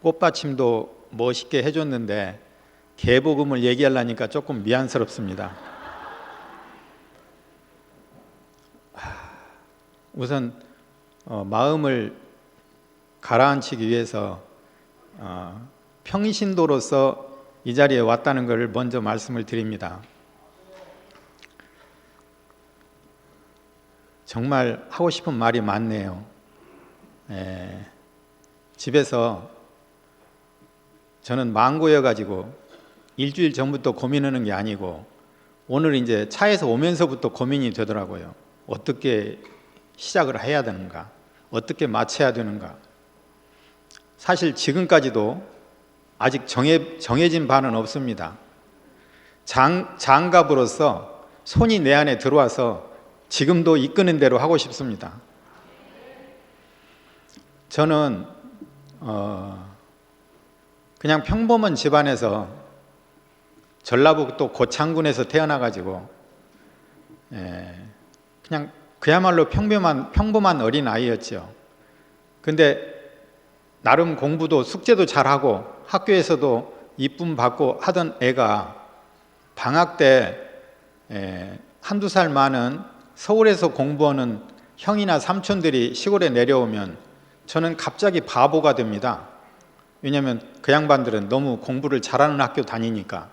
꽃받침도 멋있게 해줬는데 개복음을 얘기하려니까 조금 미안스럽습니다. 우선 마음을 가라앉히기 위해서 평신도로서 이 자리에 왔다는 것을 먼저 말씀을 드립니다. 정말 하고 싶은 말이 많네요. 집에서 저는 망고여가지고 일주일 전부터 고민하는 게 아니고 오늘 이제 차에서 오면서부터 고민이 되더라고요. 어떻게 시작을 해야 되는가, 어떻게 마쳐야 되는가. 사실 지금까지도 아직 정해진 바는 없습니다. 장갑으로서 손이 내 안에 들어와서 지금도 이끄는 대로 하고 싶습니다. 저는 그냥 평범한 집안에서 전라북도 고창군에서 태어나가지고 그냥 그야말로 평범한 어린 아이였죠. 근데 나름 공부도 숙제도 잘하고 학교에서도 이쁨 받고 하던 애가 방학 때 한두 살 많은 서울에서 공부하는 형이나 삼촌들이 시골에 내려오면 저는 갑자기 바보가 됩니다. 왜냐하면 그 양반들은 너무 공부를 잘하는 학교 다니니까.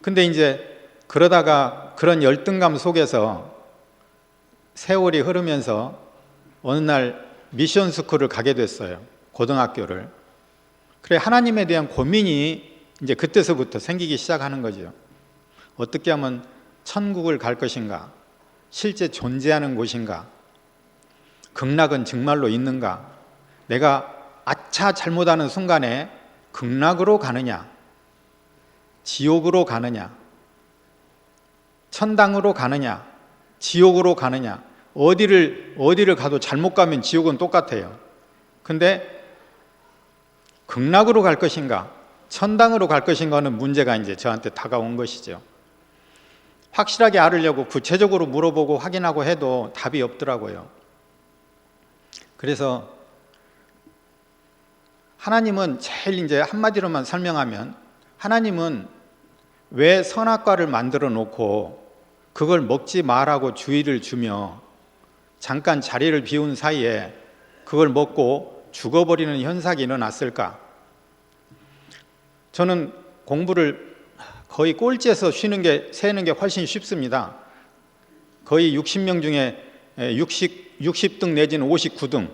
근데 이제 그러다가 그런 열등감 속에서 세월이 흐르면서 어느 날 미션 스쿨을 가게 됐어요. 고등학교를. 그래, 하나님에 대한 고민이 이제 그때서부터 생기기 시작하는 거죠. 어떻게 하면 천국을 갈 것인가? 실제 존재하는 곳인가? 극락은 정말로 있는가? 내가 아차 잘못하는 순간에 극락으로 가느냐? 지옥으로 가느냐? 천당으로 가느냐? 지옥으로 가느냐? 어디를 가도 잘못 가면 지옥은 똑같아요. 근데 극락으로 갈 것인가? 천당으로 갈 것인가는 문제가 이제 저한테 다가온 것이죠. 확실하게 알으려고 구체적으로 물어보고 확인하고 해도 답이 없더라고요. 그래서 하나님은 제일 이제 한마디로만 설명하면 하나님은 왜 선악과를 만들어 놓고 그걸 먹지 말라고 주의를 주며 잠깐 자리를 비운 사이에 그걸 먹고 죽어버리는 현상이 일어났을까? 저는 공부를 거의 꼴찌에서 세는 게 훨씬 쉽습니다. 거의 60명 중에 60등 내지는 59등.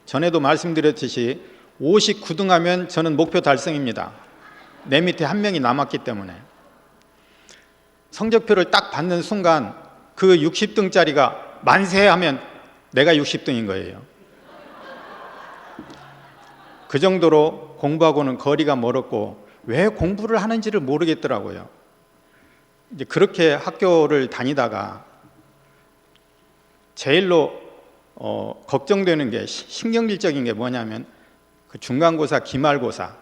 전에도 말씀드렸듯이 59등 하면 저는 목표 달성입니다. 내 밑에 한 명이 남았기 때문에. 성적표를 딱 받는 순간 그 60등짜리가 만세 하면 내가 60등인 거예요. 그 정도로 공부하고는 거리가 멀었고 왜 공부를 하는지를 모르겠더라고요. 이제 그렇게 학교를 다니다가 제일로 걱정되는 게 신경질적인 게 뭐냐면 그 중간고사, 기말고사.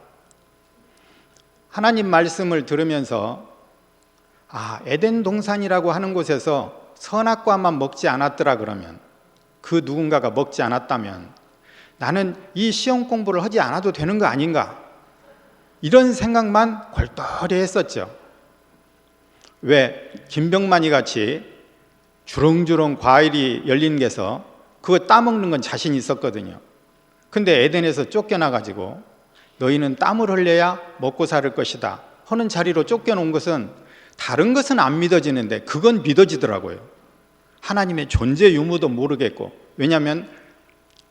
하나님 말씀을 들으면서 에덴 동산이라고 하는 곳에서 선악과만 먹지 않았더라 그러면 그 누군가가 먹지 않았다면 나는 이 시험 공부를 하지 않아도 되는 거 아닌가? 이런 생각만 골똘히 했었죠. 왜 김병만이 같이 주렁주렁 과일이 열린 게서 그거 따먹는 건 자신 있었거든요. 근데 에덴에서 쫓겨나가지고 너희는 땀을 흘려야 먹고 살 것이다 하는 자리로 쫓겨놓은 것은 다른 것은 안 믿어지는데 그건 믿어지더라고요. 하나님의 존재 유무도 모르겠고, 왜냐하면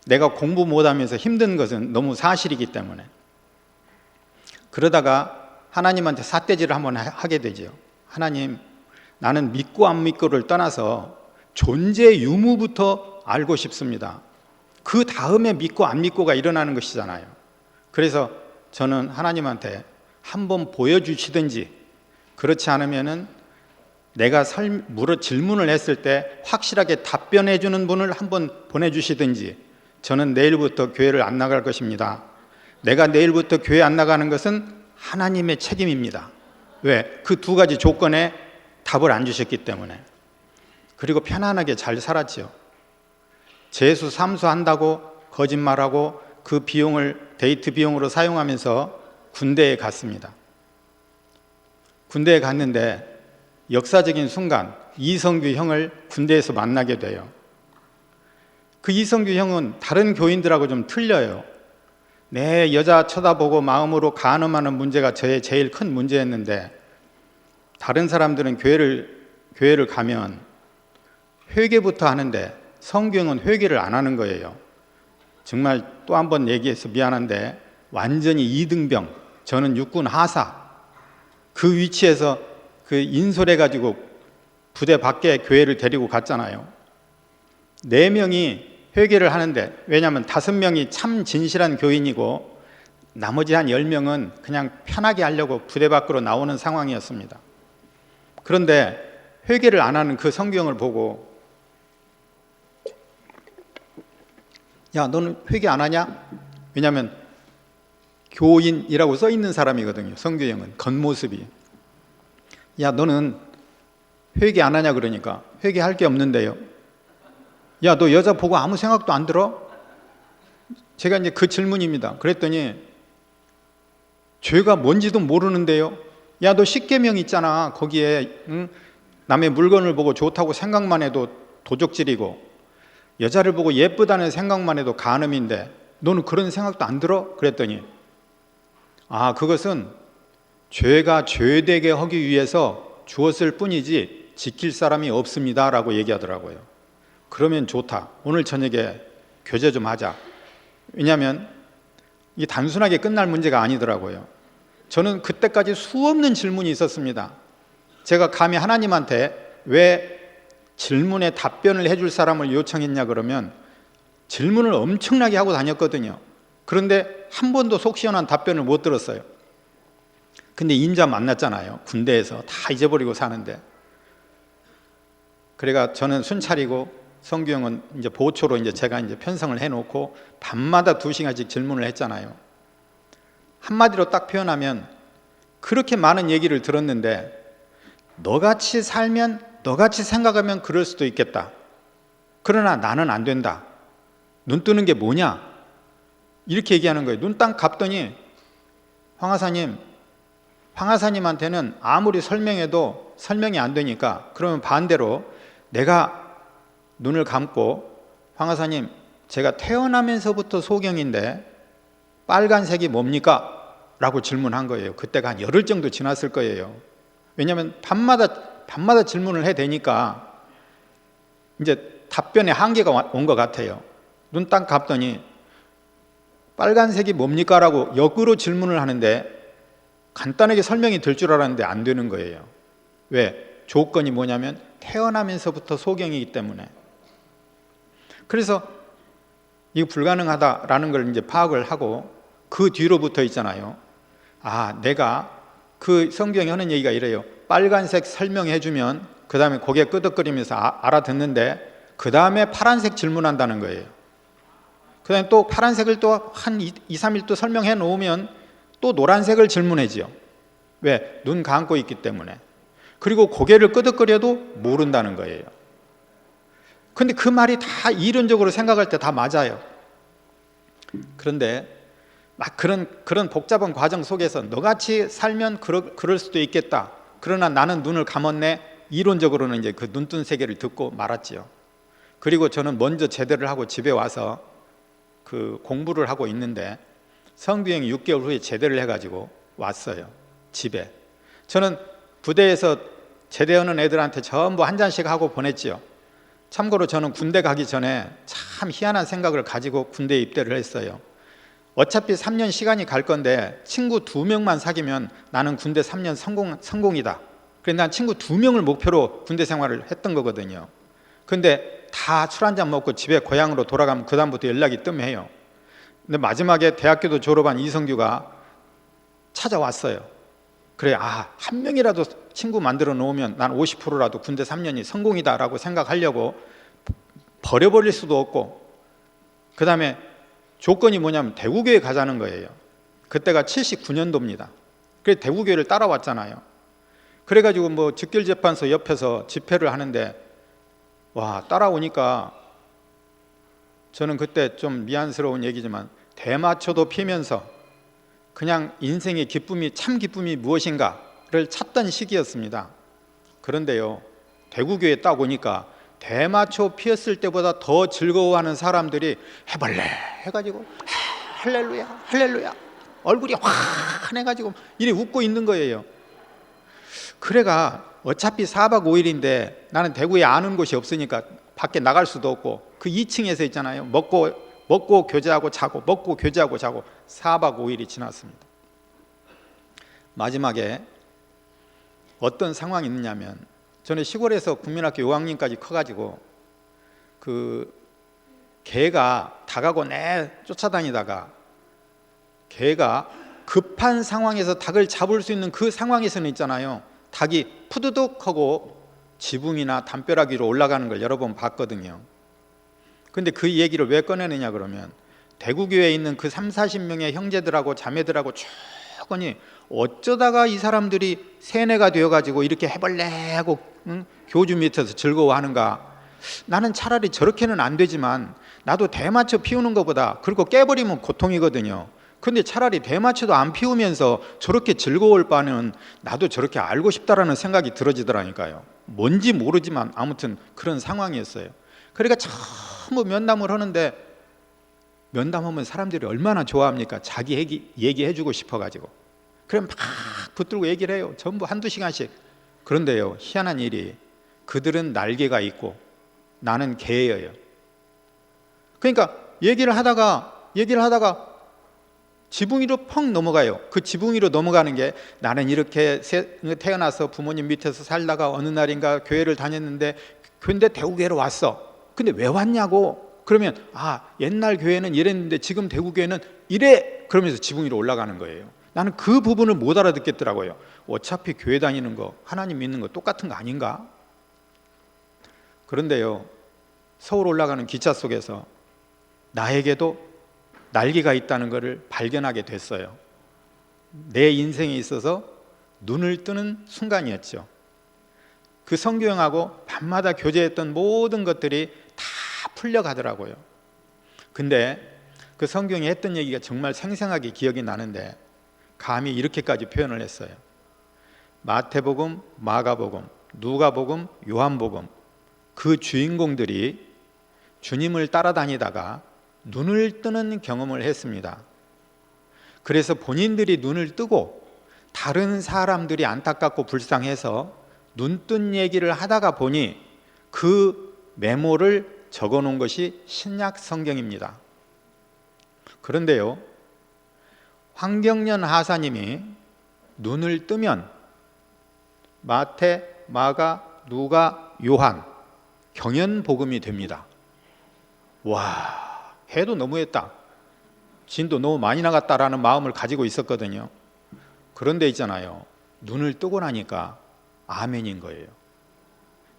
내가 공부 못하면서 힘든 것은 너무 사실이기 때문에. 그러다가 하나님한테 삿대질을 한번 하게 되죠. 하나님, 나는 믿고 안 믿고를 떠나서 존재 유무부터 알고 싶습니다. 그 다음에 믿고 안 믿고가 일어나는 것이잖아요. 그래서 저는 하나님한테 한번 보여주시든지, 그렇지 않으면은 내가 질문을 했을 때 확실하게 답변해 주는 분을 한번 보내주시든지, 저는 내일부터 교회를 안 나갈 것입니다. 내가 내일부터 교회 안 나가는 것은 하나님의 책임입니다. 왜? 그 두 가지 조건에 답을 안 주셨기 때문에. 그리고 편안하게 잘 살았죠. 재수 삼수한다고 거짓말하고 그 비용을 데이트 비용으로 사용하면서 군대에 갔습니다. 군대에 갔는데 역사적인 순간 이성규 형을 군대에서 만나게 돼요. 그 이성규 형은 다른 교인들하고 좀 틀려요. 내 여자 쳐다보고 마음으로 간음하는 문제가 저의 제일 큰 문제였는데, 다른 사람들은 교회를 가면 회개부터 하는데 성규 형은 회개를 안 하는 거예요. 정말 또 한 번 얘기해서 미안한데 완전히 이등병, 저는 육군 하사, 그 위치에서 그 인솔해가지고 부대 밖에 교회를 데리고 갔잖아요. 4명이 회개를 하는데, 왜냐하면 5명이 참 진실한 교인이고 나머지 한 10명은 그냥 편하게 하려고 부대 밖으로 나오는 상황이었습니다. 그런데 회개를 안 하는 그 성규형을 보고, 야, 너는 회개 안 하냐? 왜냐하면 교인이라고 써 있는 사람이거든요. 성규형은 겉모습이. 야, 너는 회개 안 하냐? 그러니까 회개할 게 없는데요. 야, 너 여자 보고 아무 생각도 안 들어? 제가 이제 그 질문입니다. 그랬더니 죄가 뭔지도 모르는데요. 야, 너 십계명 있잖아. 거기에 남의 물건을 보고 좋다고 생각만 해도 도적질이고, 여자를 보고 예쁘다는 생각만 해도 간음인데 너는 그런 생각도 안 들어? 그랬더니 그것은 죄가 죄되게 하기 위해서 주었을 뿐이지 지킬 사람이 없습니다 라고 얘기하더라고요. 그러면 좋다. 오늘 저녁에 교제 좀 하자. 왜냐하면 이게 단순하게 끝날 문제가 아니더라고요. 저는 그때까지 수없는 질문이 있었습니다. 제가 감히 하나님한테 왜 질문에 답변을 해줄 사람을 요청했냐 그러면 질문을 엄청나게 하고 다녔거든요. 그런데 한 번도 속 시원한 답변을 못 들었어요. 근데 인자 만났잖아요. 군대에서 다 잊어버리고 사는데. 그래가 저는 순 차리고 성규 형은 이제 보초로 제가 편성을 해놓고 밤마다 2시간씩 질문을 했잖아요. 한마디로 딱 표현하면, 그렇게 많은 얘기를 들었는데 너같이 살면, 너같이 생각하면 그럴 수도 있겠다. 그러나 나는 안 된다. 눈 뜨는 게 뭐냐? 이렇게 얘기하는 거예요. 눈 딱 감더니 황하사님한테는 아무리 설명해도 설명이 안 되니까, 그러면 반대로 내가 눈을 감고, 황하사님, 제가 태어나면서부터 소경인데 빨간색이 뭡니까? 라고 질문한 거예요. 그때가 한 열흘 정도 지났을 거예요. 왜냐하면 밤마다 질문을 해대니까 이제 답변에 한계가 온 것 같아요. 눈 딱 감더니 빨간색이 뭡니까? 라고 역으로 질문을 하는데 간단하게 설명이 될 줄 알았는데 안 되는 거예요. 왜? 조건이 뭐냐면 태어나면서부터 소경이기 때문에. 그래서 이거 불가능하다라는 걸 파악을 하고, 그 뒤로부터 있잖아요. 내가 그 성경에 하는 얘기가 이래요. 빨간색 설명해주면 그 다음에 고개 끄덕거리면서 알아듣는데, 그 다음에 파란색 질문한다는 거예요. 그 다음에 또 파란색을 또 한 2, 3일 또 설명해 놓으면 또 노란색을 질문하지요. 왜? 눈 감고 있기 때문에. 그리고 고개를 끄덕거려도 모른다는 거예요. 근데 그 말이 다 이론적으로 생각할 때 다 맞아요. 그런데 막 그런 복잡한 과정 속에서 너같이 살면 그럴 수도 있겠다. 그러나 나는 눈을 감았네. 이론적으로는 그 눈뜬 세계를 듣고 말았지요. 그리고 저는 먼저 제대를 하고 집에 와서 그 공부를 하고 있는데, 성규형이 6개월 후에 제대를 해가지고 왔어요. 집에. 저는 부대에서 제대하는 애들한테 전부 한 잔씩 하고 보냈지요. 참고로 저는 군대 가기 전에 참 희한한 생각을 가지고 군대에 입대를 했어요. 어차피 3년 시간이 갈 건데 친구 2명만 사귀면 나는 군대 3년 성공이다. 그래서 난 친구 2명을 목표로 군대 생활을 했던 거거든요. 근데 다 술 한잔 먹고 집에 고향으로 돌아가면 그 다음부터 연락이 뜸해요. 근데 마지막에 대학교도 졸업한 이성규가 찾아왔어요. 그래, 한 명이라도 친구 만들어 놓으면 난 50%라도 군대 3년이 성공이다라고 생각하려고 버려버릴 수도 없고, 그 다음에 조건이 뭐냐면 대구교회 가자는 거예요. 그때가 79년도입니다. 그래서 대구교회를 따라왔잖아요. 그래가지고 즉결재판소 옆에서 집회를 하는데, 따라오니까 저는 그때 좀 미안스러운 얘기지만 대마초도 피면서 그냥 인생의 기쁨이, 참 기쁨이 무엇인가를 찾던 시기였습니다. 그런데요, 대구교회 딱 오니까 대마초 피었을 때보다 더 즐거워하는 사람들이 해가지고 할렐루야 할렐루야 얼굴이 환해가지고 이리 웃고 있는 거예요. 그래가 어차피 4박 5일인데 나는 대구에 아는 곳이 없으니까 밖에 나갈 수도 없고 그 2층에서 있잖아요. 먹고 교제하고 자고 먹고 교제하고 자고 4박 5일이 지났습니다. 마지막에 어떤 상황이 있느냐면, 저는 시골에서 국민학교 5학년까지 커가지고 그 개가 닭하고 쫓아다니다가 개가 급한 상황에서 닭을 잡을 수 있는 그 상황에서는 있잖아요, 닭이 푸드득 하고 지붕이나 담벼락위로 올라가는 걸 여러 번 봤거든요. 근데 그 얘기를 왜 꺼내느냐 그러면, 대구교회에 있는 그 30-40명의 형제들하고 자매들하고 쭉거니 어쩌다가 이 사람들이 세뇌가 되어가지고 이렇게 해벌레하고 교주 밑에서 즐거워하는가. 나는 차라리 저렇게는 안 되지만 나도 대마초 피우는 것보다, 그리고 깨버리면 고통이거든요. 근데 차라리 대마초도 안 피우면서 저렇게 즐거울 바는 나도 저렇게 알고 싶다라는 생각이 들어지더라니까요. 뭔지 모르지만 아무튼 그런 상황이었어요. 그러니까 전부 면담을 하는데, 면담하면 사람들이 얼마나 좋아합니까? 자기 얘기해주고 싶어가지고. 그럼 막 붙들고 얘기를 해요. 전부 한두 시간씩. 그런데요, 희한한 일이, 그들은 날개가 있고 나는 개예요. 그러니까 얘기를 하다가 지붕 위로 펑 넘어가요. 그 지붕 위로 넘어가는 게, 나는 이렇게 태어나서 부모님 밑에서 살다가 어느 날인가 교회를 다녔는데, 근데 대구교회로 왔어. 근데 왜 왔냐고. 그러면 옛날 교회는 이랬는데 지금 대구교회는 이래. 그러면서 지붕 위로 올라가는 거예요. 나는 그 부분을 못 알아듣겠더라고요. 어차피 교회 다니는 거, 하나님 믿는 거 똑같은 거 아닌가? 그런데요, 서울 올라가는 기차 속에서 나에게도 날개가 있다는 것을 발견하게 됐어요. 내 인생에 있어서 눈을 뜨는 순간이었죠. 그 성교형하고 밤마다 교제했던 모든 것들이 다 풀려가더라고요. 근데 그 성경이 했던 얘기가 정말 생생하게 기억이 나는데, 감히 이렇게까지 표현을 했어요. 마태복음, 마가복음, 누가복음, 요한복음, 그 주인공들이 주님을 따라다니다가 눈을 뜨는 경험을 했습니다. 그래서 본인들이 눈을 뜨고 다른 사람들이 안타깝고 불쌍해서 눈뜬 얘기를 하다가 보니 그 메모를 적어 놓은 것이 신약 성경입니다. 그런데요, 황경련 하사님이 눈을 뜨면 마태, 마가, 누가, 요한 경연복음이 됩니다. 와, 해도 너무했다, 진도 너무 많이 나갔다라는 마음을 가지고 있었거든요. 그런데 있잖아요, 눈을 뜨고 나니까 아멘인 거예요.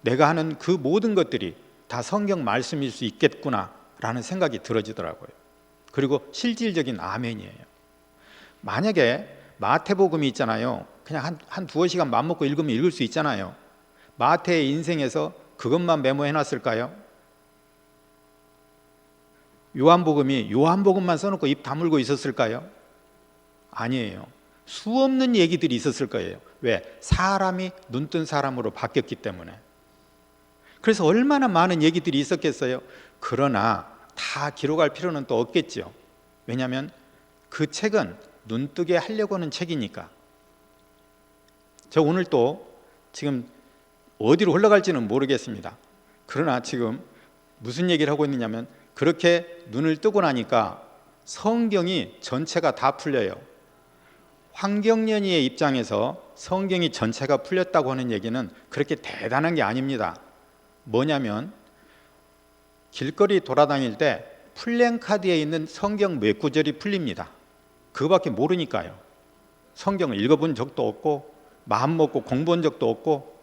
내가 하는 그 모든 것들이 다 성경 말씀일 수 있겠구나 라는 생각이 들어지더라고요. 그리고 실질적인 아멘이에요. 만약에 마태복음이 있잖아요, 그냥 한 두어 시간 맘먹고 읽으면 읽을 수 있잖아요. 마태의 인생에서 그것만 메모해놨을까요? 요한복음이 요한복음만 써놓고 입 다물고 있었을까요? 아니에요. 수없는 얘기들이 있었을 거예요. 왜? 사람이 눈뜬 사람으로 바뀌었기 때문에. 그래서 얼마나 많은 얘기들이 있었겠어요. 그러나 다 기록할 필요는 또 없겠죠. 왜냐하면 그 책은 눈뜨게 하려고 하는 책이니까. 저 오늘 또 지금 어디로 흘러갈지는 모르겠습니다. 그러나 지금 무슨 얘기를 하고 있느냐면, 그렇게 눈을 뜨고 나니까 성경이 전체가 다 풀려요. 황경련이의 입장에서 성경이 전체가 풀렸다고 하는 얘기는 그렇게 대단한 게 아닙니다. 뭐냐면, 길거리 돌아다닐 때 플랜카드에 있는 성경 몇 구절이 풀립니다. 그거밖에 모르니까요. 성경을 읽어본 적도 없고 마음 먹고 공부한 적도 없고,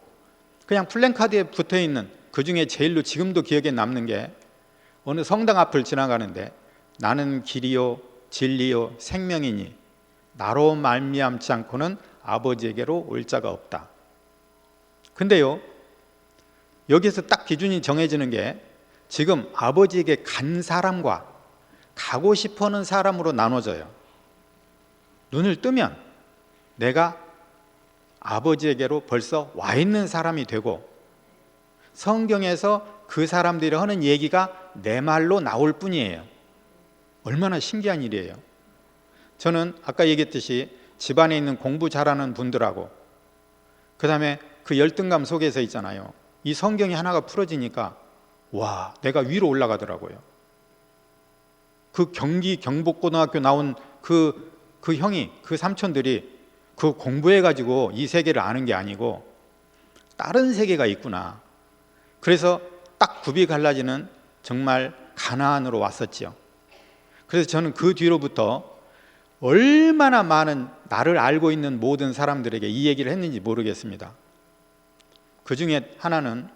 그냥 플랜카드에 붙어있는 그 중에 제일로 지금도 기억에 남는 게, 어느 성당 앞을 지나가는데 나는 길이요 진리요 생명이니 나로 말미암지 않고는 아버지에게로 올 자가 없다. 근데요, 여기서 딱 기준이 정해지는 게, 지금 아버지에게 간 사람과 가고 싶어하는 사람으로 나눠져요. 눈을 뜨면 내가 아버지에게로 벌써 와 있는 사람이 되고, 성경에서 그 사람들이 하는 얘기가 내 말로 나올 뿐이에요. 얼마나 신기한 일이에요. 저는 아까 얘기했듯이 집안에 있는 공부 잘하는 분들하고, 그 다음에 그 열등감 속에서 있잖아요. 이 성경이 하나가 풀어지니까 와, 내가 위로 올라가더라고요. 그 경기 경복고등학교 나온 그 형이, 그 삼촌들이 그 공부해가지고 이 세계를 아는 게 아니고 다른 세계가 있구나. 그래서 딱 굽이 갈라지는 정말 가나안으로 왔었지요. 그래서 저는 그 뒤로부터 얼마나 많은 나를 알고 있는 모든 사람들에게 이 얘기를 했는지 모르겠습니다. 그 중에 하나는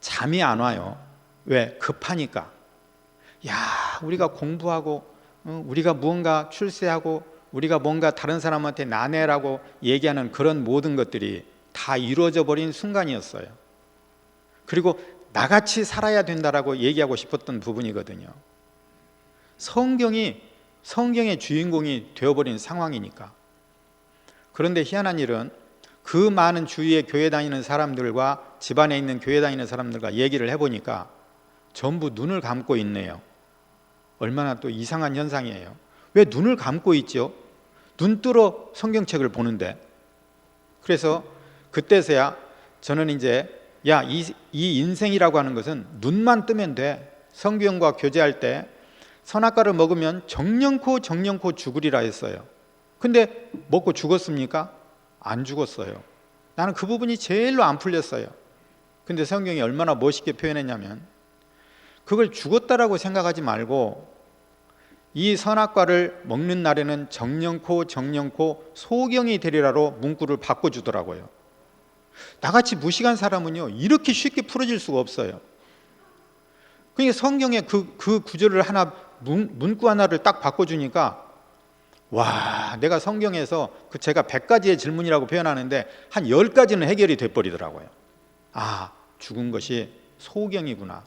잠이 안 와요. 왜? 급하니까. 야, 우리가 공부하고, 우리가 무언가 출세하고, 우리가 뭔가 다른 사람한테 나내라고 얘기하는 그런 모든 것들이 다 이루어져 버린 순간이었어요. 그리고 나같이 살아야 된다라고 얘기하고 싶었던 부분이거든요. 성경의 주인공이 되어버린 상황이니까. 그런데 희한한 일은 그 많은 주위에 교회 다니는 사람들과, 집안에 있는 교회 다니는 사람들과 얘기를 해보니까 전부 눈을 감고 있네요. 얼마나 또 이상한 현상이에요. 왜 눈을 감고 있죠? 눈 뜨러 성경책을 보는데. 그래서 그때서야 저는 이제 이 인생이라고 하는 것은 눈만 뜨면 돼. 성경과 교제할 때 선악과를 먹으면 정령코 죽으리라 했어요. 근데 먹고 죽었습니까? 안 죽었어요. 나는 그 부분이 제일로 안 풀렸어요. 근데 성경이 얼마나 멋있게 표현했냐면, 그걸 죽었다라고 생각하지 말고 이 선악과를 먹는 날에는 정령코 소경이 되리라로 문구를 바꿔주더라고요. 나같이 무식한 사람은요, 이렇게 쉽게 풀어질 수가 없어요. 그러니까 성경에 그 구절을 하나, 문구 하나를 딱 바꿔주니까, 와, 내가 성경에서 제가 100가지의 질문이라고 표현하는데 한 10가지는 해결이 돼버리더라고요. 아, 죽은 것이 소경이구나.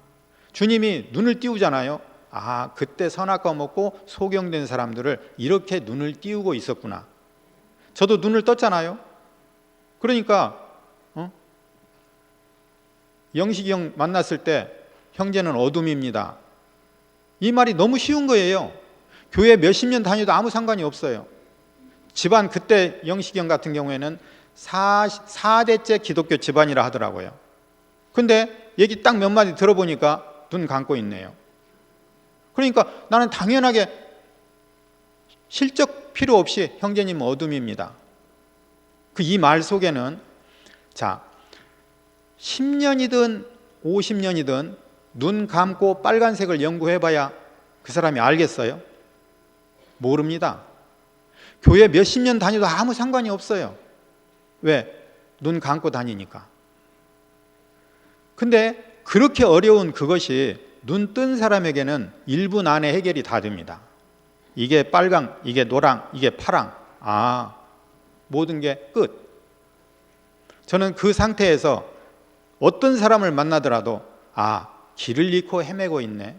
주님이 눈을 띄우잖아요. 아, 그때 선악과 먹고 소경된 사람들을 이렇게 눈을 띄우고 있었구나. 저도 눈을 떴잖아요. 그러니까 영식이 형 만났을 때 형제는 어둠입니다. 이 말이 너무 쉬운 거예요. 교회 몇십 년 다녀도 아무 상관이 없어요. 집안, 그때 영식이 형 같은 경우에는 4대째 기독교 집안이라 하더라고요. 근데 얘기 딱 몇 마디 들어보니까 눈 감고 있네요. 그러니까 나는 당연하게 실적 필요 없이 형제님은 어둠입니다. 이 말 속에는 10년이든 50년이든 눈 감고 빨간색을 연구해봐야 그 사람이 알겠어요? 모릅니다. 교회 몇십 년 다녀도 아무 상관이 없어요. 왜? 눈 감고 다니니까. 근데 그렇게 어려운 그것이 눈 뜬 사람에게는 1분 안에 해결이 다 됩니다. 이게 빨강, 이게 노랑, 이게 파랑. 아, 모든 게 끝. 저는 그 상태에서 어떤 사람을 만나더라도, 아, 길을 잃고 헤매고 있네,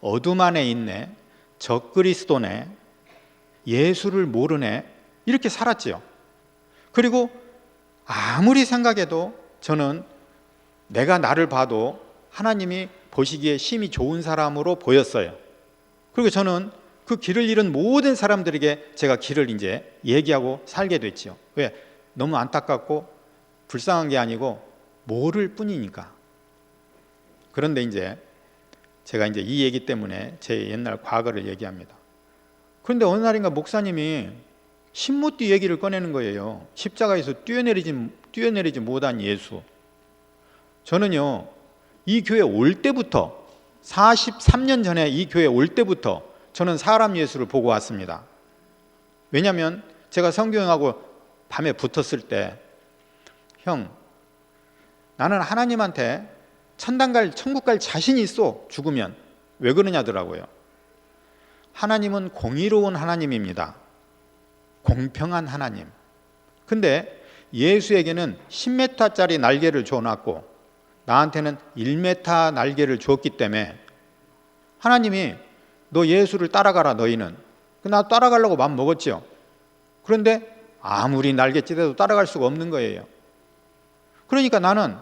어둠 안에 있네, 적그리스도네, 예수를 모르네, 이렇게 살았지요. 그리고 아무리 생각해도 저는 내가 나를 봐도 하나님이 보시기에 심히 좋은 사람으로 보였어요. 그리고 저는 그 길을 잃은 모든 사람들에게 제가 길을 이제 얘기하고 살게 됐죠. 왜? 너무 안타깝고 불쌍한 게 아니고 모를 뿐이니까. 그런데 이제 제가 이제 이 얘기 때문에 제 옛날 과거를 얘기합니다. 그런데 어느 날인가 목사님이 신무띠 얘기를 꺼내는 거예요. 십자가에서 뛰어내리지 못한 예수. 저는요, 이 교회 올 때부터, 43년 전에 이 교회 올 때부터 저는 사람 예수를 보고 왔습니다. 왜냐하면 제가 성경하고 밤에 붙었을 때, 형, 나는 하나님한테 천국 갈 자신이 있어, 죽으면. 왜 그러냐더라고요. 하나님은 공의로운 하나님입니다. 공평한 하나님. 근데 예수에게는 10m짜리 날개를 줘놨고 나한테는 1m 날개를 줬기 때문에 하나님이 너 예수를 따라가라 너희는. 나 따라가려고 마음 먹었죠. 그런데 아무리 날개 찢어도 따라갈 수가 없는 거예요. 그러니까 나는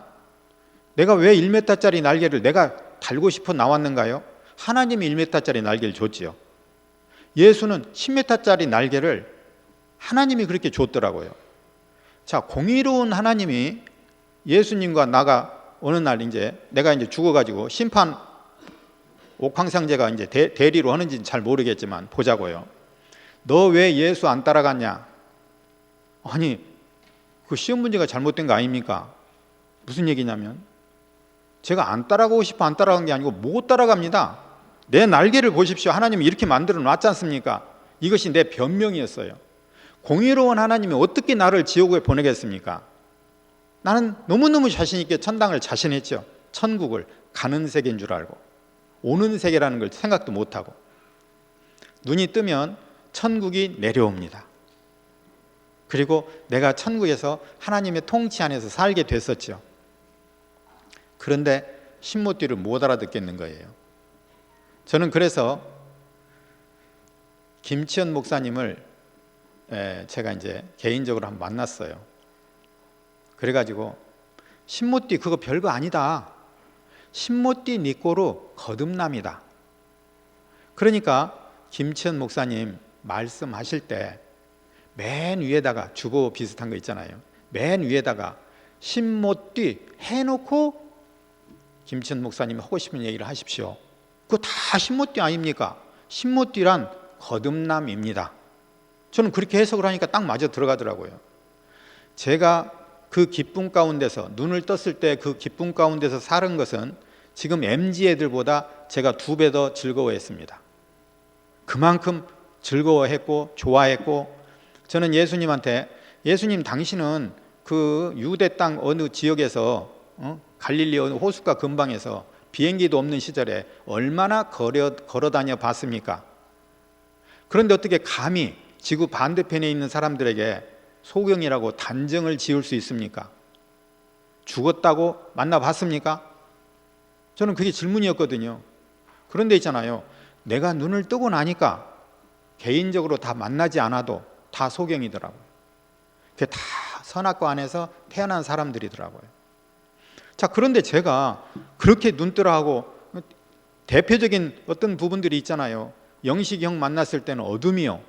내가 왜 1m짜리 날개를 내가 달고 싶어 나왔는가요? 하나님이 1m짜리 날개를 줬지요. 예수는 10m짜리 날개를 하나님이 그렇게 줬더라고요. 자, 공의로운 하나님이 예수님과 나가 어느 날 내가 죽어가지고 심판 옥황상제가 대리로 하는지는 잘 모르겠지만 보자고요. 너 왜 예수 안 따라갔냐? 아니, 그 시험 문제가 잘못된 거 아닙니까? 무슨 얘기냐면 제가 안 따라가고 싶어 안 따라간 게 아니고 못 따라갑니다. 내 날개를 보십시오. 하나님이 이렇게 만들어 놨지 않습니까? 이것이 내 변명이었어요. 공의로운 하나님이 어떻게 나를 지옥에 보내겠습니까? 나는 너무너무 자신 있게 천당을 자신했죠. 천국을 가는 세계인 줄 알고 오는 세계라는 걸 생각도 못하고 눈이 뜨면 천국이 내려옵니다. 그리고 내가 천국에서 하나님의 통치 안에서 살게 됐었죠. 그런데 신모띠를 못 알아듣겠는 거예요. 저는 그래서 김치현 목사님을 제가 개인적으로 한번 만났어요. 그래가지고 신모띠 그거 별거 아니다. 신모띠 네 꼬로 거듭남이다. 그러니까 김치현 목사님 말씀하실 때 맨 위에다가 주보 비슷한 거 있잖아요. 맨 위에다가 신모띠 해놓고 김치현 목사님이 하고 싶은 얘기를 하십시오. 그거 다 신모띠 아닙니까? 신모띠란 거듭남입니다. 저는 그렇게 해석을 하니까 딱 맞아 들어가더라고요. 제가 그 기쁨 가운데서 눈을 떴을 때 그 기쁨 가운데서 사는 것은 지금 MZ 애들보다 제가 2배 더 즐거워했습니다. 그만큼 즐거워했고 좋아했고 저는 예수님한테 예수님 당신은 그 유대 땅 어느 지역에서 갈릴리 어느 호숫가 근방에서 비행기도 없는 시절에 얼마나 걸어 다녀 봤습니까? 그런데 어떻게 감히 지구 반대편에 있는 사람들에게 소경이라고 단정을 지을 수 있습니까? 죽었다고 만나봤습니까? 저는 그게 질문이었거든요. 그런데 있잖아요. 내가 눈을 뜨고 나니까 개인적으로 다 만나지 않아도 다 소경이더라고요. 그게 다 선악과 안에서 태어난 사람들이더라고요. 자, 그런데 제가 그렇게 눈뜨라하고 대표적인 어떤 부분들이 있잖아요. 영식이 형 만났을 때는 어둠이요.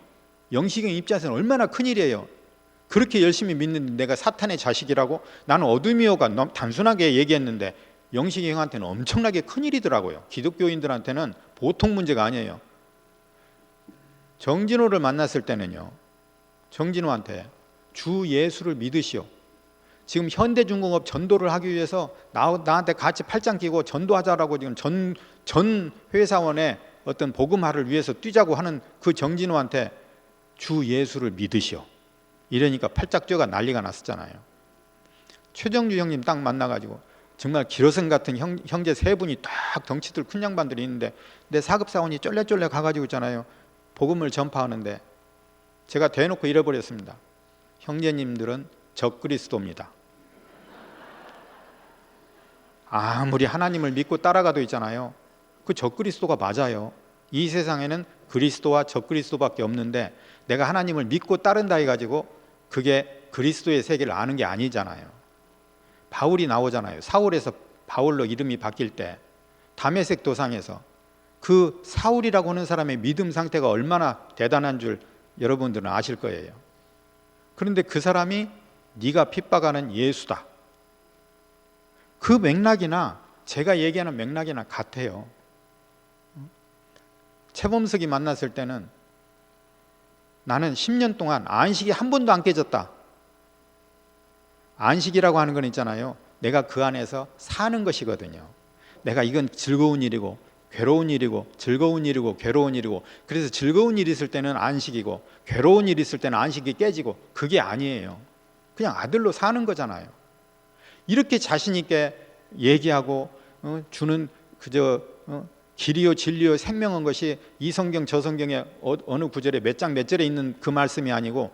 영식이 형 입장에서는 얼마나 큰일이에요. 그렇게 열심히 믿는 내가 사탄의 자식이라고 나는 어둠이요가 너무 단순하게 얘기했는데 영식이 형한테는 엄청나게 큰일이더라고요. 기독교인들한테는 보통 문제가 아니에요. 정진호를 만났을 때는요. 정진호한테 주 예수를 믿으시오. 지금 현대중공업 전도를 하기 위해서 나한테 같이 팔짱 끼고 전도하자라고 지금 전 회사원의 어떤 복음화를 위해서 뛰자고 하는 그 정진호한테 주 예수를 믿으시오. 이러니까 팔짝 뛰어가 난리가 났었잖아요. 최정주 형님 딱 만나가지고 정말 기로선 같은 형제 3분이 딱 덩치들 큰 양반들이 있는데 내 사급사원이 쫄래쫄래 가가지고 있잖아요. 복음을 전파하는데 제가 대놓고 잃어버렸습니다. 형제님들은 적그리스도입니다. 아무리 하나님을 믿고 따라가도 있잖아요. 그 적그리스도가 맞아요. 이 세상에는 그리스도와 적그리스도밖에 없는데 내가 하나님을 믿고 따른다 해가지고 그게 그리스도의 세계를 아는 게 아니잖아요. 바울이 나오잖아요. 사울에서 바울로 이름이 바뀔 때 다메섹 도상에서 그 사울이라고 하는 사람의 믿음 상태가 얼마나 대단한 줄 여러분들은 아실 거예요. 그런데 그 사람이 네가 핍박하는 예수다. 그 맥락이나 제가 얘기하는 맥락이나 같아요. 최범석이 만났을 때는 나는 10년 동안 안식이 한 번도 안 깨졌다. 안식이라고 하는 건 있잖아요. 내가 그 안에서 사는 것이거든요. 내가 이건 즐거운 일이고 괴로운 일이고 즐거운 일이고 괴로운 일이고 그래서 즐거운 일이 있을 때는 안식이고 괴로운 일이 있을 때는 안식이 깨지고 그게 아니에요. 그냥 아들로 사는 거잖아요. 이렇게 자신 있게 얘기하고 주는 그저 길이요 진리요 생명한 것이 이 성경 저 성경에 어느 구절에 몇 장 몇 절에 있는 그 말씀이 아니고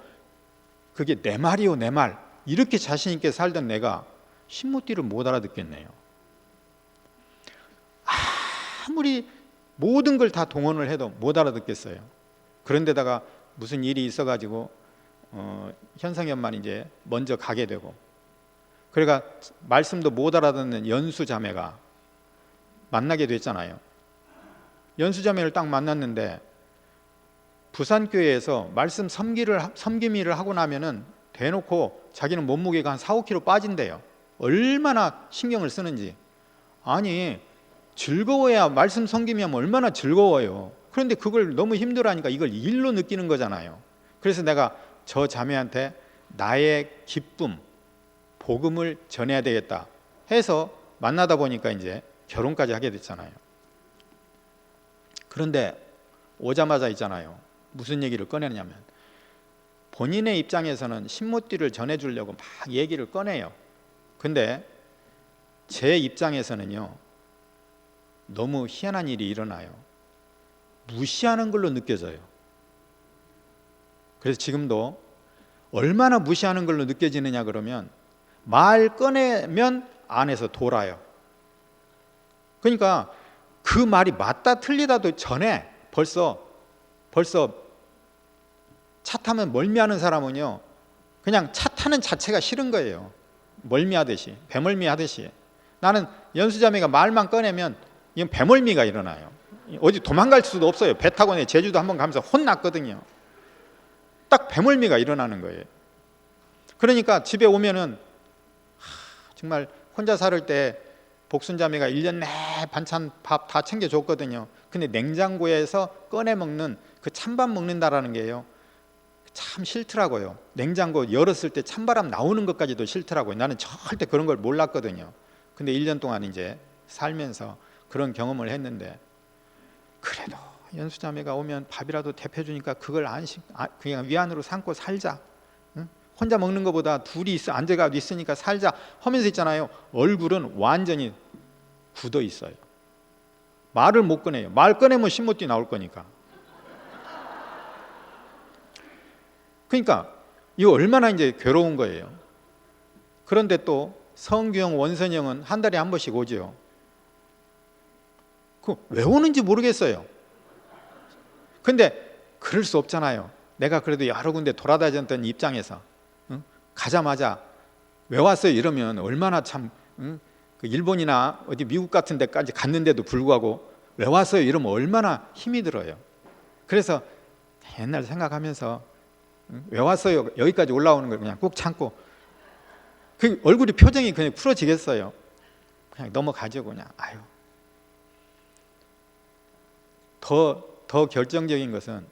그게 내 말이요 내 말 이렇게 자신 있게 살던 내가 신모띠를 못 알아듣겠네요. 아무리 모든 걸 다 동원을 해도 못 알아듣겠어요. 그런데다가 무슨 일이 있어가지고 현성이엄마는 이제 먼저 가게 되고, 그러니까 말씀도 못 알아듣는 연수 자매가 만나게 됐잖아요. 연수 자매를 딱 만났는데 부산교회에서 말씀 섬김일을 하고 나면은 대놓고 자기는 몸무게가 한 4, 5kg 빠진대요. 얼마나 신경을 쓰는지. 아니, 즐거워야 말씀 섬김이면 얼마나 즐거워요. 그런데 그걸 너무 힘들어하니까 이걸 일로 느끼는 거잖아요. 그래서 내가 저 자매한테 나의 기쁨, 복음을 전해야 되겠다 해서 만나다 보니까 이제 결혼까지 하게 됐잖아요. 그런데 오자마자 있잖아요, 무슨 얘기를 꺼내냐면 본인의 입장에서는 신모띠를 전해주려고 막 얘기를 꺼내요. 근데 제 입장에서는요, 너무 희한한 일이 일어나요. 무시하는 걸로 느껴져요. 그래서 지금도 얼마나 무시하는 걸로 느껴지느냐 그러면 말 꺼내면 안에서 돌아요. 그러니까 그 말이 맞다 틀리다도 전에 벌써 차 타면 멀미하는 사람은요, 그냥 차 타는 자체가 싫은 거예요. 멀미하듯이, 배멀미하듯이. 나는 연수자매가 말만 꺼내면 이건 배멀미가 일어나요. 어디 도망갈 수도 없어요. 배 타고 제주도 한번 가면서 혼났거든요. 딱 배멀미가 일어나는 거예요. 그러니까 집에 오면은 정말 혼자 살을 때 복순자매가 1년 내 반찬 밥 다 챙겨줬거든요. 근데 냉장고에서 꺼내 먹는 그 찬밥 먹는다라는 게요, 참 싫더라고요. 냉장고 열었을 때 찬바람 나오는 것까지도 싫더라고요. 나는 절대 그런 걸 몰랐거든요. 근데 1년 동안 이제 살면서 그런 경험을 했는데, 그래도 연수자매가 오면 밥이라도 대표주니까 그걸 그냥 위안으로 삼고 살자. 응? 혼자 먹는 것보다 둘이 앉아가 있으니까 살자 하면서 있잖아요. 얼굴은 완전히 굳어 있어요. 말을 못 꺼내요. 말 꺼내면 신모띠 나올 거니까. 그러니까 이거 얼마나 이제 괴로운 거예요. 그런데 또 성규형, 원선형은 한 달에 한 번씩 오죠. 그 왜 오는지 모르겠어요. 근데 그럴 수 없잖아요. 내가 그래도 여러 군데 돌아다녔던 입장에서 가자마자 왜 왔어요 이러면 얼마나 참, 그 일본이나 어디 미국 같은 데까지 갔는데도 불구하고 왜 왔어요 이러면 얼마나 힘이 들어요. 그래서 옛날 생각하면서 왜 왔어요 여기까지 올라오는 걸 그냥 꾹 참고, 그 얼굴이 표정이 그냥 풀어지겠어요. 그냥 넘어가죠. 그냥 아유. 더 결정적인 것은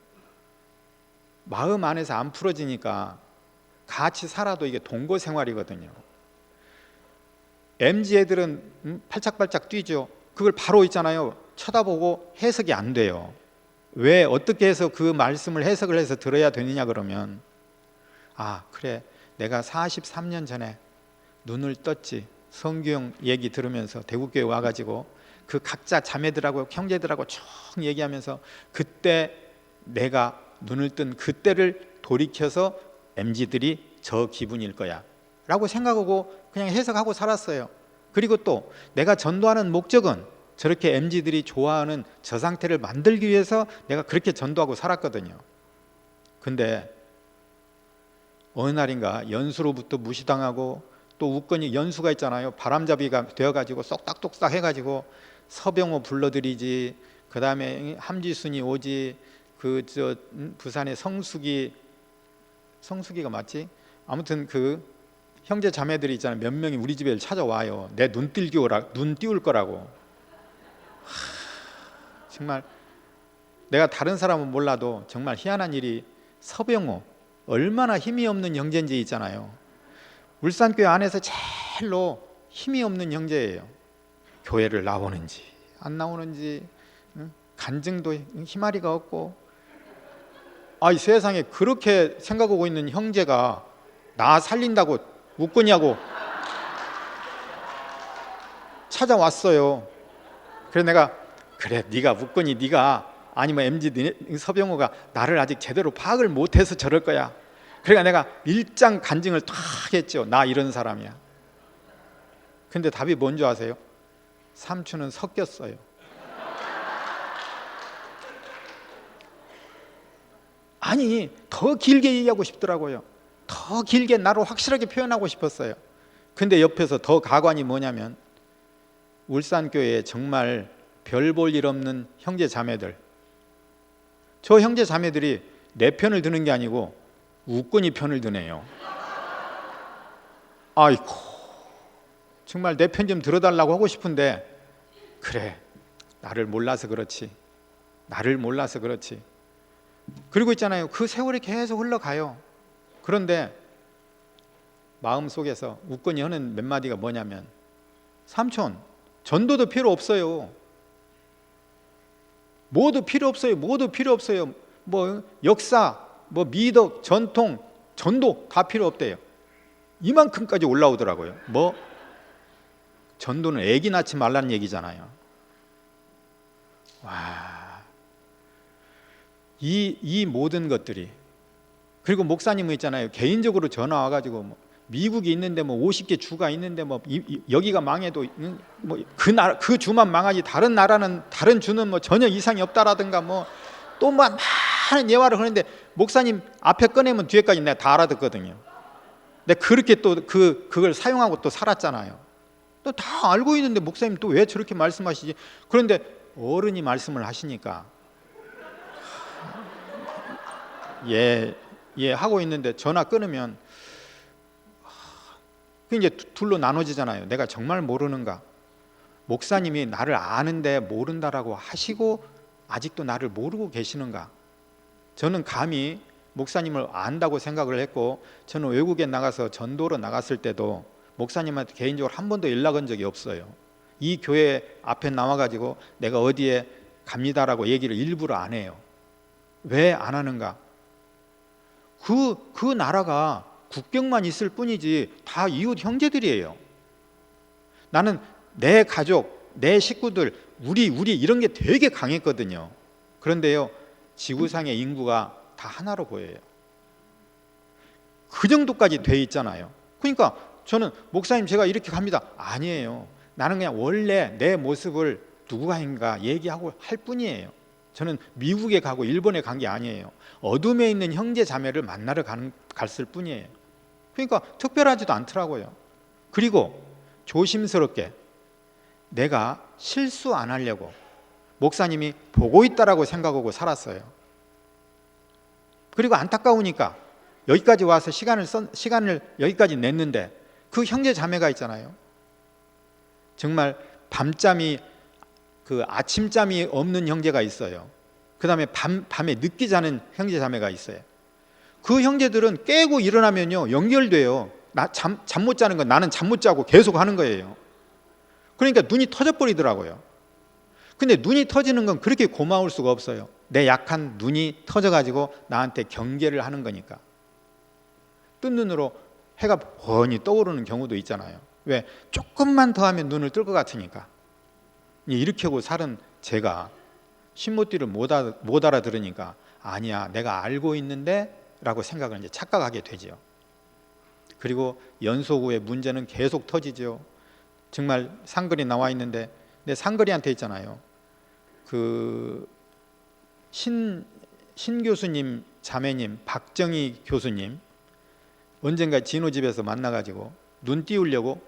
마음 안에서 안 풀어지니까 같이 살아도 이게 동거 생활이거든요. MZ 애들은 팔짝팔짝 뛰죠. 그걸 바로 있잖아요, 쳐다보고 해석이 안 돼요. 왜 어떻게 해서 그 말씀을 해석을 해서 들어야 되느냐 그러면, 아 그래 내가 43년 전에 눈을 떴지. 성규형 얘기 들으면서 대구교회 와가지고 그 각자 자매들하고 형제들하고 쭉 얘기하면서 그때 내가 눈을 뜬 그때를 돌이켜서 MZ들이 저 기분일 거야 라고 생각하고 그냥 해석하고 살았어요. 그리고 또 내가 전도하는 목적은 저렇게 MZ들이 좋아하는 저 상태를 만들기 위해서 내가 그렇게 전도하고 살았거든요. 근데 어느 날인가 연수로부터 무시당하고, 또 우건이 연수가 있잖아요. 바람잡이가 되어가지고 쏙닥쏙닥 해가지고 서병호 불러들이지, 그 다음에 함지순이 오지, 부산의 성수기가 맞지? 아무튼 그 형제 자매들이 있잖아요. 몇 명이 우리 집에 찾아와요. 내 눈 띄울 거라고. 정말 내가 다른 사람은 몰라도 정말 희한한 일이, 서병호 얼마나 힘이 없는 형제인지 있잖아요. 울산교회 안에서 제일로 힘이 없는 형제예요. 교회를 나오는지 안 나오는지, 간증도 희마리가 없고, 이 세상에 그렇게 생각하고 있는 형제가 나 살린다고 웃거냐고 찾아왔어요. 그래서 내가 그래 네가 웃거니 네가 아니면 MZ 서병호가 나를 아직 제대로 파악을 못해서 저럴 거야. 그러니까 내가 일장 간증을 다 했죠. 나 이런 사람이야. 근데 답이 뭔지 아세요? 삼촌은 섞였어요. 아니, 더 길게 얘기하고 싶더라고요. 더 길게 나를 확실하게 표현하고 싶었어요. 근데 옆에서 더 가관이 뭐냐면, 울산교회에 정말 별 볼 일 없는 형제 자매들, 저 형제 자매들이 내 편을 드는 게 아니고 우권이 편을 드네요. 아이고, 정말 내 편 좀 들어달라고 하고 싶은데, 그래, 나를 몰라서 그렇지, 나를 몰라서 그렇지. 그리고 있잖아요, 그 세월이 계속 흘러가요. 그런데 마음속에서 우권이 하는 몇 마디가 뭐냐면, 삼촌, 전도도 필요 없어요. 뭐도 필요 없어요. 뭐도 필요 없어요. 뭐 역사, 뭐 미덕, 전통, 전도 다 필요 없대요. 이만큼까지 올라오더라고요. 뭐 전도는 애기 낳지 말라는 얘기잖아요. 와, 이 모든 것들이, 그리고 목사님은 있잖아요, 개인적으로 전화 와가지고 뭐 미국에 있는데 뭐 50개 주가 있는데 뭐 여기가 망해도 뭐 그 주만 망하지 다른 나라는, 다른 주는 뭐 전혀 이상이 없다라든가 뭐 또 뭐 많은 예화를 하는데, 목사님 앞에 꺼내면 뒤에까지 내가 다 알아듣거든요. 근데 그렇게 또 그걸 사용하고 또 살았잖아요. 또 다 알고 있는데 목사님 또 왜 저렇게 말씀하시지? 그런데 어른이 말씀을 하시니까 예 하고 있는데 전화 끊으면 그 이제 둘로 나눠지잖아요. 내가 정말 모르는가? 목사님이 나를 아는데 모른다라고 하시고 아직도 나를 모르고 계시는가? 저는 감히 목사님을 안다고 생각을 했고, 저는 외국에 나가서 전도로 나갔을 때도 목사님한테 개인적으로 한 번도 연락 온 적이 없어요. 이 교회 앞에 나와가지고 내가 어디에 갑니다라고 얘기를 일부러 안 해요. 왜 안 하는가? 그 나라가 국경만 있을 뿐이지 다 이웃 형제들이에요. 나는 내 가족, 내 식구들, 우리 이런 게 되게 강했거든요. 그런데요, 지구상의 인구가 다 하나로 보여요. 그 정도까지 돼 있잖아요. 그러니까 저는 목사님 제가 이렇게 갑니다, 아니에요. 나는 그냥 원래 내 모습을 누구인가 얘기하고 할 뿐이에요. 저는 미국에 가고 일본에 간 게 아니에요. 어둠에 있는 형제 자매를 만나러 갔을 뿐이에요. 그러니까 특별하지도 않더라고요. 그리고 조심스럽게 내가 실수 안 하려고 목사님이 보고 있다라고 생각하고 살았어요. 그리고 안타까우니까 여기까지 와서 시간을 여기까지 냈는데, 그 형제 자매가 있잖아요, 정말 밤잠이, 그 아침잠이 없는 형제가 있어요. 그 다음에 밤에 늦게 자는 형제 자매가 있어요. 그 형제들은 깨고 일어나면요 연결돼요. 잠 못 자는 건 나는 잠 못 자고 계속 하는 거예요. 그러니까 눈이 터져버리더라고요. 근데 눈이 터지는 건 그렇게 고마울 수가 없어요. 내 약한 눈이 터져가지고 나한테 경계를 하는 거니까. 뜬 눈으로 해가 훤히 떠오르는 경우도 있잖아요. 왜? 조금만 더 하면 눈을 뜰 것 같으니까. 이렇게 하고 살은 제가 신모띠를 못 알아들으니까, 아니야, 내가 알고 있는데 라고 생각을 이제 착각하게 되죠. 그리고 연속 후에 문제는 계속 터지죠. 정말 상글이 나와 있는데, 내 상글이한테 있잖아요, 그 신 교수님 자매님 박정희 교수님 언젠가 진호 집에서 만나가지고 눈 띄우려고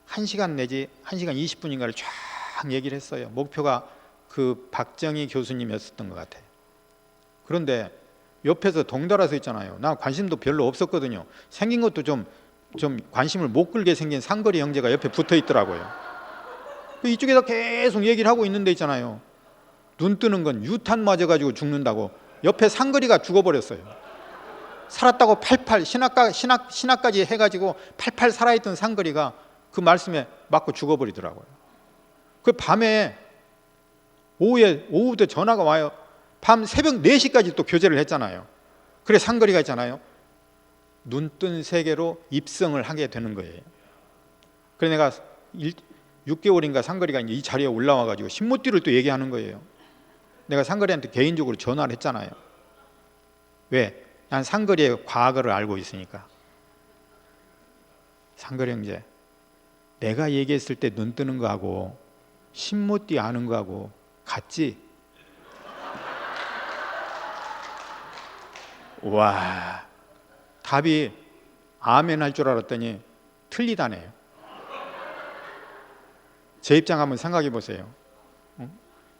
1시간 내지 1시간 20분인가를 쫙 얘기를 했어요. 목표가 그 박정희 교수님이었던 것 같아요. 그런데 옆에서 덩달아서 있잖아요, 나 관심도 별로 없었거든요. 생긴 것도 좀 관심을 못 끌게 생긴 상거리 형제가 옆에 붙어 있더라고요. 이쪽에다 계속 얘기를 하고 있는데 있잖아요, 눈 뜨는 건 유탄 맞아가지고 죽는다고 옆에 상거리가 죽어버렸어요. 살았다고 팔팔 신학까지 해가지고 팔팔 살아있던 상거리가 그 말씀에 맞고 죽어버리더라고요. 그 밤에 오후에 전화가 와요. 밤 새벽 4시까지 또 교제를 했잖아요. 그래 상거리가 있잖아요, 눈뜬 세계로 입성을 하게 되는 거예요. 그래 내가 6개월인가 상거리가 이제 이 자리에 올라와가지고 신모띠를 또 얘기하는 거예요. 내가 상거리한테 개인적으로 전화를 했잖아요. 왜? 난 상거리의 과거를 알고 있으니까. 상거리 형제, 내가 얘기했을 때 눈 뜨는 거하고 신모띠 아는 거하고 같지? 와, 답이 아멘 할 줄 알았더니 틀리다네요. 제 입장 한번 생각해 보세요.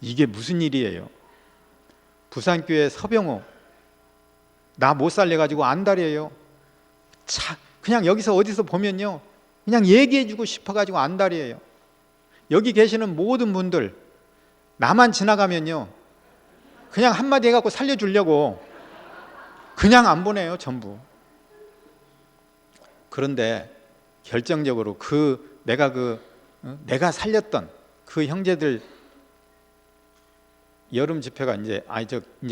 이게 무슨 일이에요? 부산교회 서병호, 나 못 살려가지고 안달이에요. 그냥 여기서 어디서 보면요, 그냥 얘기해주고 싶어가지고 안달이에요. 여기 계시는 모든 분들, 나만 지나가면요, 그냥 한마디 해갖고 살려주려고 그냥 안 보내요, 전부. 그런데 결정적으로 내가 살렸던 그 형제들 여름 집회가 이제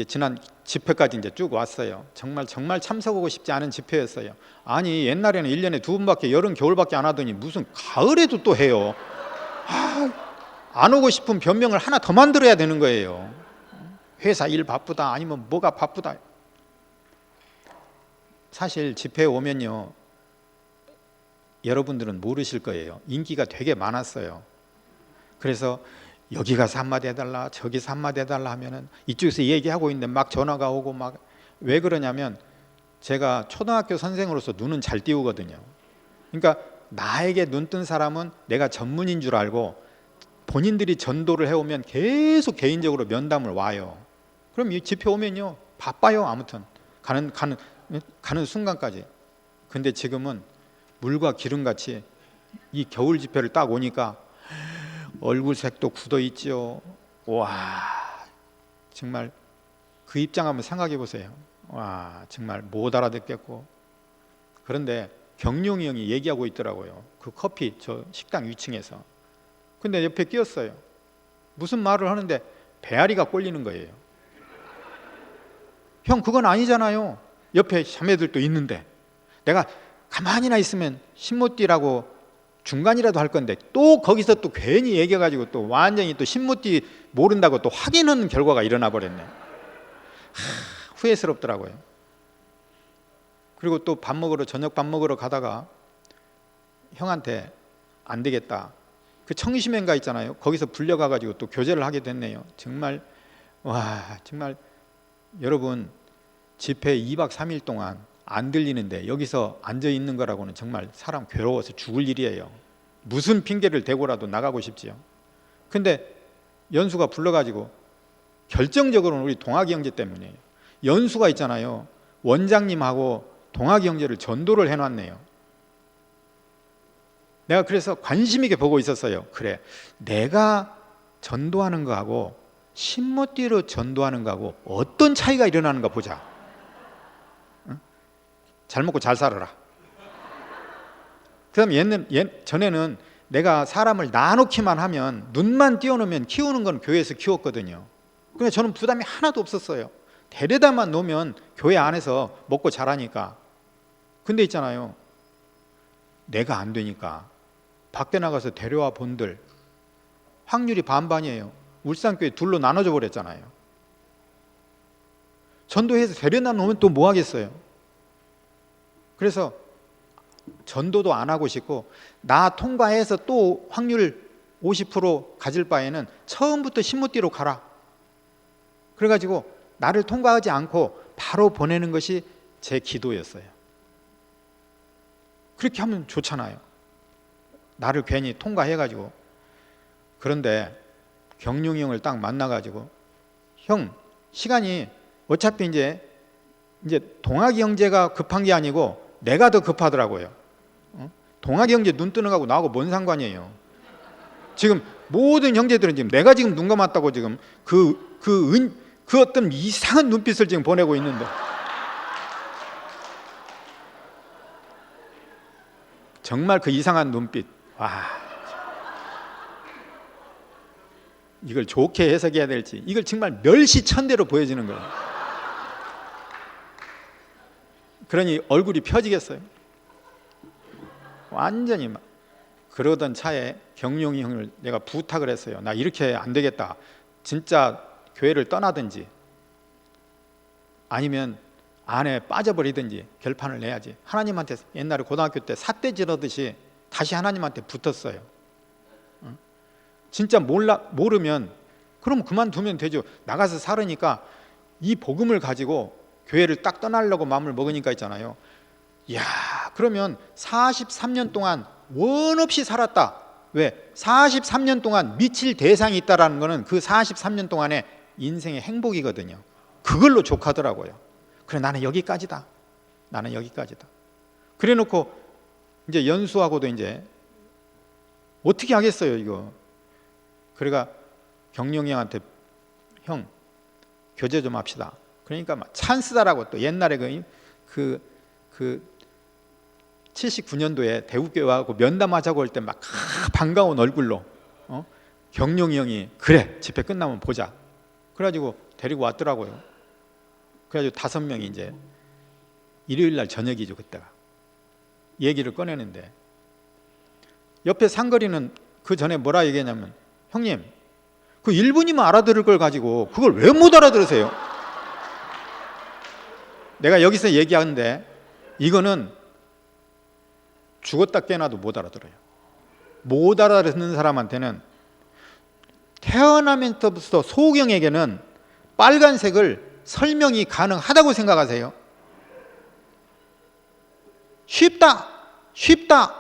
지난 집회까지 이제 쭉 왔어요. 정말 참석하고 싶지 않은 집회였어요. 아니, 옛날에는 1년에 2번밖에 여름 겨울밖에 안 하더니 무슨 가을에도 또 해요. 안 오고 싶은 변명을 하나 더 만들어야 되는 거예요. 회사 일 바쁘다, 아니면 뭐가 바쁘다. 사실 집회에 오면요, 여러분들은 모르실 거예요. 인기가 되게 많았어요. 그래서 여기 가서 한마디 해달라, 저기서 한마디 해달라 하면은 이쪽에서 얘기하고 있는데 막 전화가 오고 막. 왜 그러냐면 제가 초등학교 선생으로서 눈은 잘 띄우거든요. 그러니까 나에게 눈 뜬 사람은 내가 전문인 줄 알고 본인들이 전도를 해오면 계속 개인적으로 면담을 와요. 그럼 이 집회 오면요, 바빠요. 아무튼 가는 순간까지. 근데 지금은 물과 기름같이 이 겨울 집회를 딱 오니까 얼굴 색도 굳어 있죠. 와, 정말 그 입장 한번 생각해 보세요. 와, 정말 못 알아듣겠고. 그런데 경룡이 형이 얘기하고 있더라고요. 그 커피 저 식당 위층에서. 근데 옆에 끼었어요. 무슨 말을 하는데 배앓이가 꼴리는 거예요. 형, 그건 아니잖아요. 옆에 자매들도 있는데. 내가 가만히나 있으면 신모띠라고 중간이라도 할 건데 또 거기서 또 괜히 얘기해가지고 또 완전히 또 신모띠 모른다고 또 확인하는 결과가 일어나 버렸네. 후회스럽더라고요. 그리고 또 저녁 밥 먹으러 가다가 형한테 안 되겠다, 그 청심회인가 있잖아요, 거기서 불려가가지고 또 교제를 하게 됐네요. 정말 여러분, 집회 2박 3일 동안 안 들리는데 여기서 앉아 있는 거라고는 정말 사람 괴로워서 죽을 일이에요. 무슨 핑계를 대고라도 나가고 싶지요. 근데 연수가 불러가지고, 결정적으로는 우리 동학이 형제 때문이에요. 연수가 있잖아요, 원장님하고 동학이 형제를 전도를 해놨네요. 내가 그래서 관심 있게 보고 있었어요. 그래, 내가 전도하는 거하고 신모띠로 전도하는 거하고 어떤 차이가 일어나는가 보자. 잘 먹고 잘 살아라. 그 다음에 전에는 내가 사람을 낳아놓기만 하면, 눈만 띄워놓으면 키우는 건 교회에서 키웠거든요. 근데 저는 부담이 하나도 없었어요. 데려다만 놓으면 교회 안에서 먹고 자라니까. 근데 있잖아요, 내가 안 되니까 밖에 나가서 데려와 본들 확률이 반반이에요. 울산교회 둘로 나눠져 버렸잖아요. 전도해서 데려다 놓으면 또 뭐 하겠어요. 그래서 전도도 안 하고 싶고, 나 통과해서 또 확률 50% 가질 바에는 처음부터 신모띠로 가라. 그래가지고 나를 통과하지 않고 바로 보내는 것이 제 기도였어요. 그렇게 하면 좋잖아요, 나를 괜히 통과해가지고. 그런데 경룡이 형을 딱 만나가지고, 형, 시간이 어차피 이제 동학이 형제가 급한 게 아니고 내가 더 급하더라고요. 동학이 형제 눈 뜨는 거하고 나하고 뭔 상관이에요. 지금 모든 형제들은 지금 내가 지금 눈 감았다고 지금 그 어떤 이상한 눈빛을 지금 보내고 있는데, 정말 그 이상한 눈빛, 와, 이걸 좋게 해석해야 될지, 이걸 정말 멸시천대로 보여지는 거예요. 그러니 얼굴이 펴지겠어요. 완전히 막. 그러던 차에 경룡이 형을 내가 부탁을 했어요. 나 이렇게 안 되겠다. 진짜 교회를 떠나든지 아니면 안에 빠져버리든지 결판을 내야지. 하나님한테 옛날에 고등학교 때 삿대 지르듯이 다시 하나님한테 붙었어요. 진짜 모르면 그럼 그만두면 되죠. 나가서 살으니까 이 복음을 가지고 교회를 딱 떠나려고 마음을 먹으니까 있잖아요. 야, 그러면 43년 동안 원 없이 살았다. 왜? 43년 동안 미칠 대상이 있다라는 거는 그 43년 동안의 인생의 행복이거든요. 그걸로 족하더라고요. 그래, 나는 여기까지다. 나는 여기까지다. 그래 놓고 이제 연수하고도 이제 어떻게 하겠어요, 이거. 그래가 경룡이 형한테 형 교제 좀 합시다. 그러니까 막 찬스다라고 또 옛날에 그 79년도에 대구교회하고 면담하자고 할 때 막 반가운 얼굴로 경룡이 형이 그래 집회 끝나면 보자. 그래가지고 데리고 왔더라고요. 그래가지고 5명이 이제 일요일 날 저녁이죠 그때가. 얘기를 꺼내는데 옆에 상거리는 그 전에 뭐라 얘기했냐면 형님 그 1분이면 알아들을 걸 가지고 그걸 왜 못 알아들으세요? 내가 여기서 얘기하는데 이거는 죽었다 깨어나도 못 알아들어요. 못 알아듣는 사람한테는 태어나면서부터 소경에게는 빨간색을 설명이 가능하다고 생각하세요? 쉽다, 쉽다,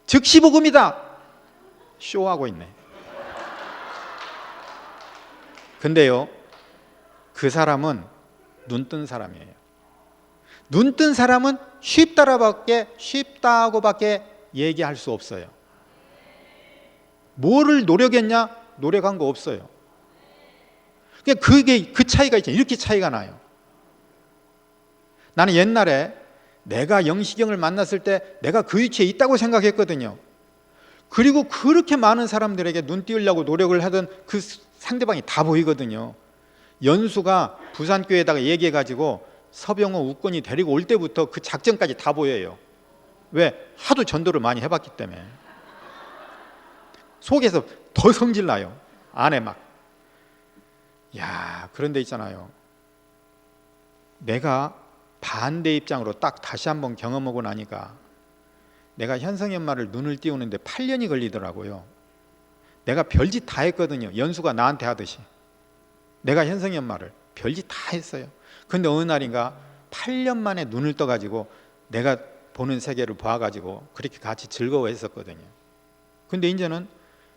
즉시복음이다. 쇼하고 있네. 근데요, 그 사람은 눈 뜬 사람이에요. 눈 뜬 사람은 쉽다고밖에 얘기할 수 없어요. 뭐를 노력했냐? 노력한 거 없어요. 그게 그 차이가 있죠. 이렇게 차이가 나요. 나는 옛날에 내가 영시경을 만났을 때 내가 그 위치에 있다고 생각했거든요. 그리고 그렇게 많은 사람들에게 눈 띄우려고 노력을 하던 그 상대방이 다 보이거든요. 연수가 부산교회에다가 얘기해가지고 서병호 우권이 데리고 올 때부터 그 작전까지 다 보여요. 왜? 하도 전도를 많이 해봤기 때문에. 속에서 더 성질나요. 안에 막. 야, 그런데 있잖아요. 내가 반대 입장으로 딱 다시 한번 경험하고 나니까 내가 현성이 엄마를 눈을 띄우는데 8년이 걸리더라고요. 내가 별짓 다 했거든요. 연수가 나한테 하듯이. 내가 현성이 엄마를 별짓 다 했어요. 근데 어느 날인가 8년 만에 눈을 떠가지고 내가 보는 세계를 봐가지고 그렇게 같이 즐거워했었거든요. 근데 이제는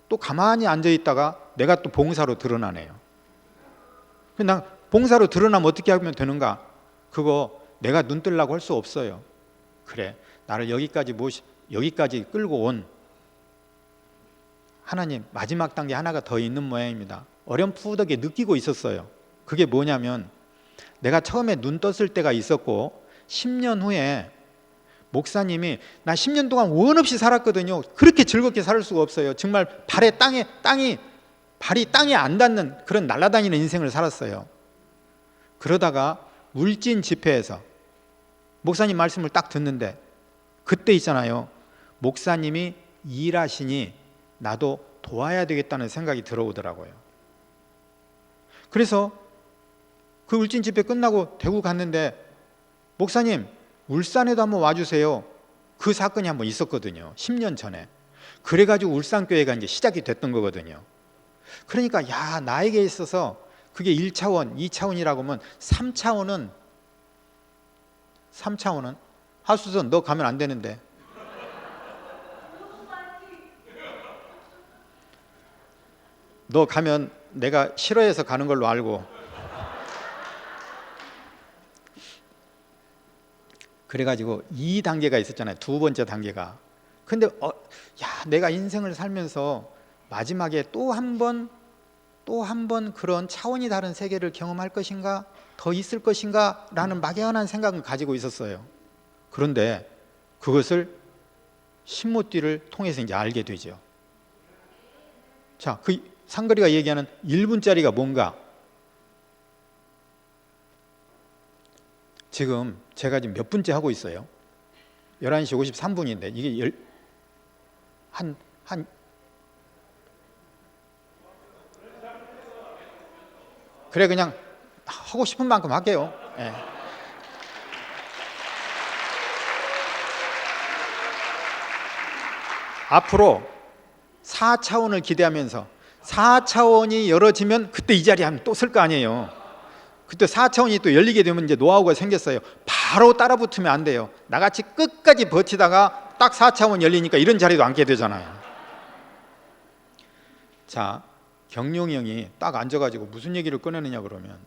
또 가만히 앉아있다가 내가 또 봉사로 드러나네요. 난 봉사로 드러나면 어떻게 하면 되는가? 그거 내가 눈 뜨려고 할 수 없어요. 그래, 나를 여기까지 끌고 온 하나님 마지막 단계 하나가 더 있는 모양입니다. 어렴풋하게 느끼고 있었어요. 그게 뭐냐면 내가 처음에 눈 떴을 때가 있었고 10년 후에 목사님이 나 10년 동안 원 없이 살았거든요. 그렇게 즐겁게 살 수가 없어요. 정말 발이 땅에 안 닿는 그런 날아다니는 인생을 살았어요. 그러다가 울진 집회에서 목사님 말씀을 딱 듣는데 그때 있잖아요. 목사님이 일하시니 나도 도와야 되겠다는 생각이 들어오더라고요. 그래서 그 울진 집회 끝나고 대구 갔는데 목사님 울산에도 한번 와주세요. 그 사건이 한번 있었거든요. 10년 전에. 그래가지고 울산교회가 이제 시작이 됐던 거거든요. 그러니까 야, 나에게 있어서 그게 1차원, 2차원이라고 하면 3차원은 하수선 너 가면 안 되는데. 너 가면 내가 싫어해서 가는 걸로 알고. 그래가지고 2단계가 있었잖아요. 두 번째 단계가. 근데 내가 인생을 살면서 마지막에 또 한 번 그런 차원이 다른 세계를 경험할 것인가? 더 있을 것인가? 라는 막연한 생각은 가지고 있었어요. 그런데 그것을 신모띠를 통해서 이제 알게 되죠. 자, 그 상거리가 얘기하는 1분짜리가 뭔가? 지금 제가 지금 몇 분째 하고 있어요? 11시 53분인데 이게 그래 그냥 하고 싶은 만큼 할게요. 네. 앞으로 4차원을 기대하면서 4차원이 열어지면 그때 이 자리에 하면 또 쓸 거 아니에요. 그때 4차원이 또 열리게 되면 이제 노하우가 생겼어요. 바로 따라 붙으면 안 돼요. 나같이 끝까지 버티다가 딱 4차원 열리니까 이런 자리도 앉게 되잖아요. 자, 경룡이 형이 딱 앉아가지고 무슨 얘기를 꺼내느냐 그러면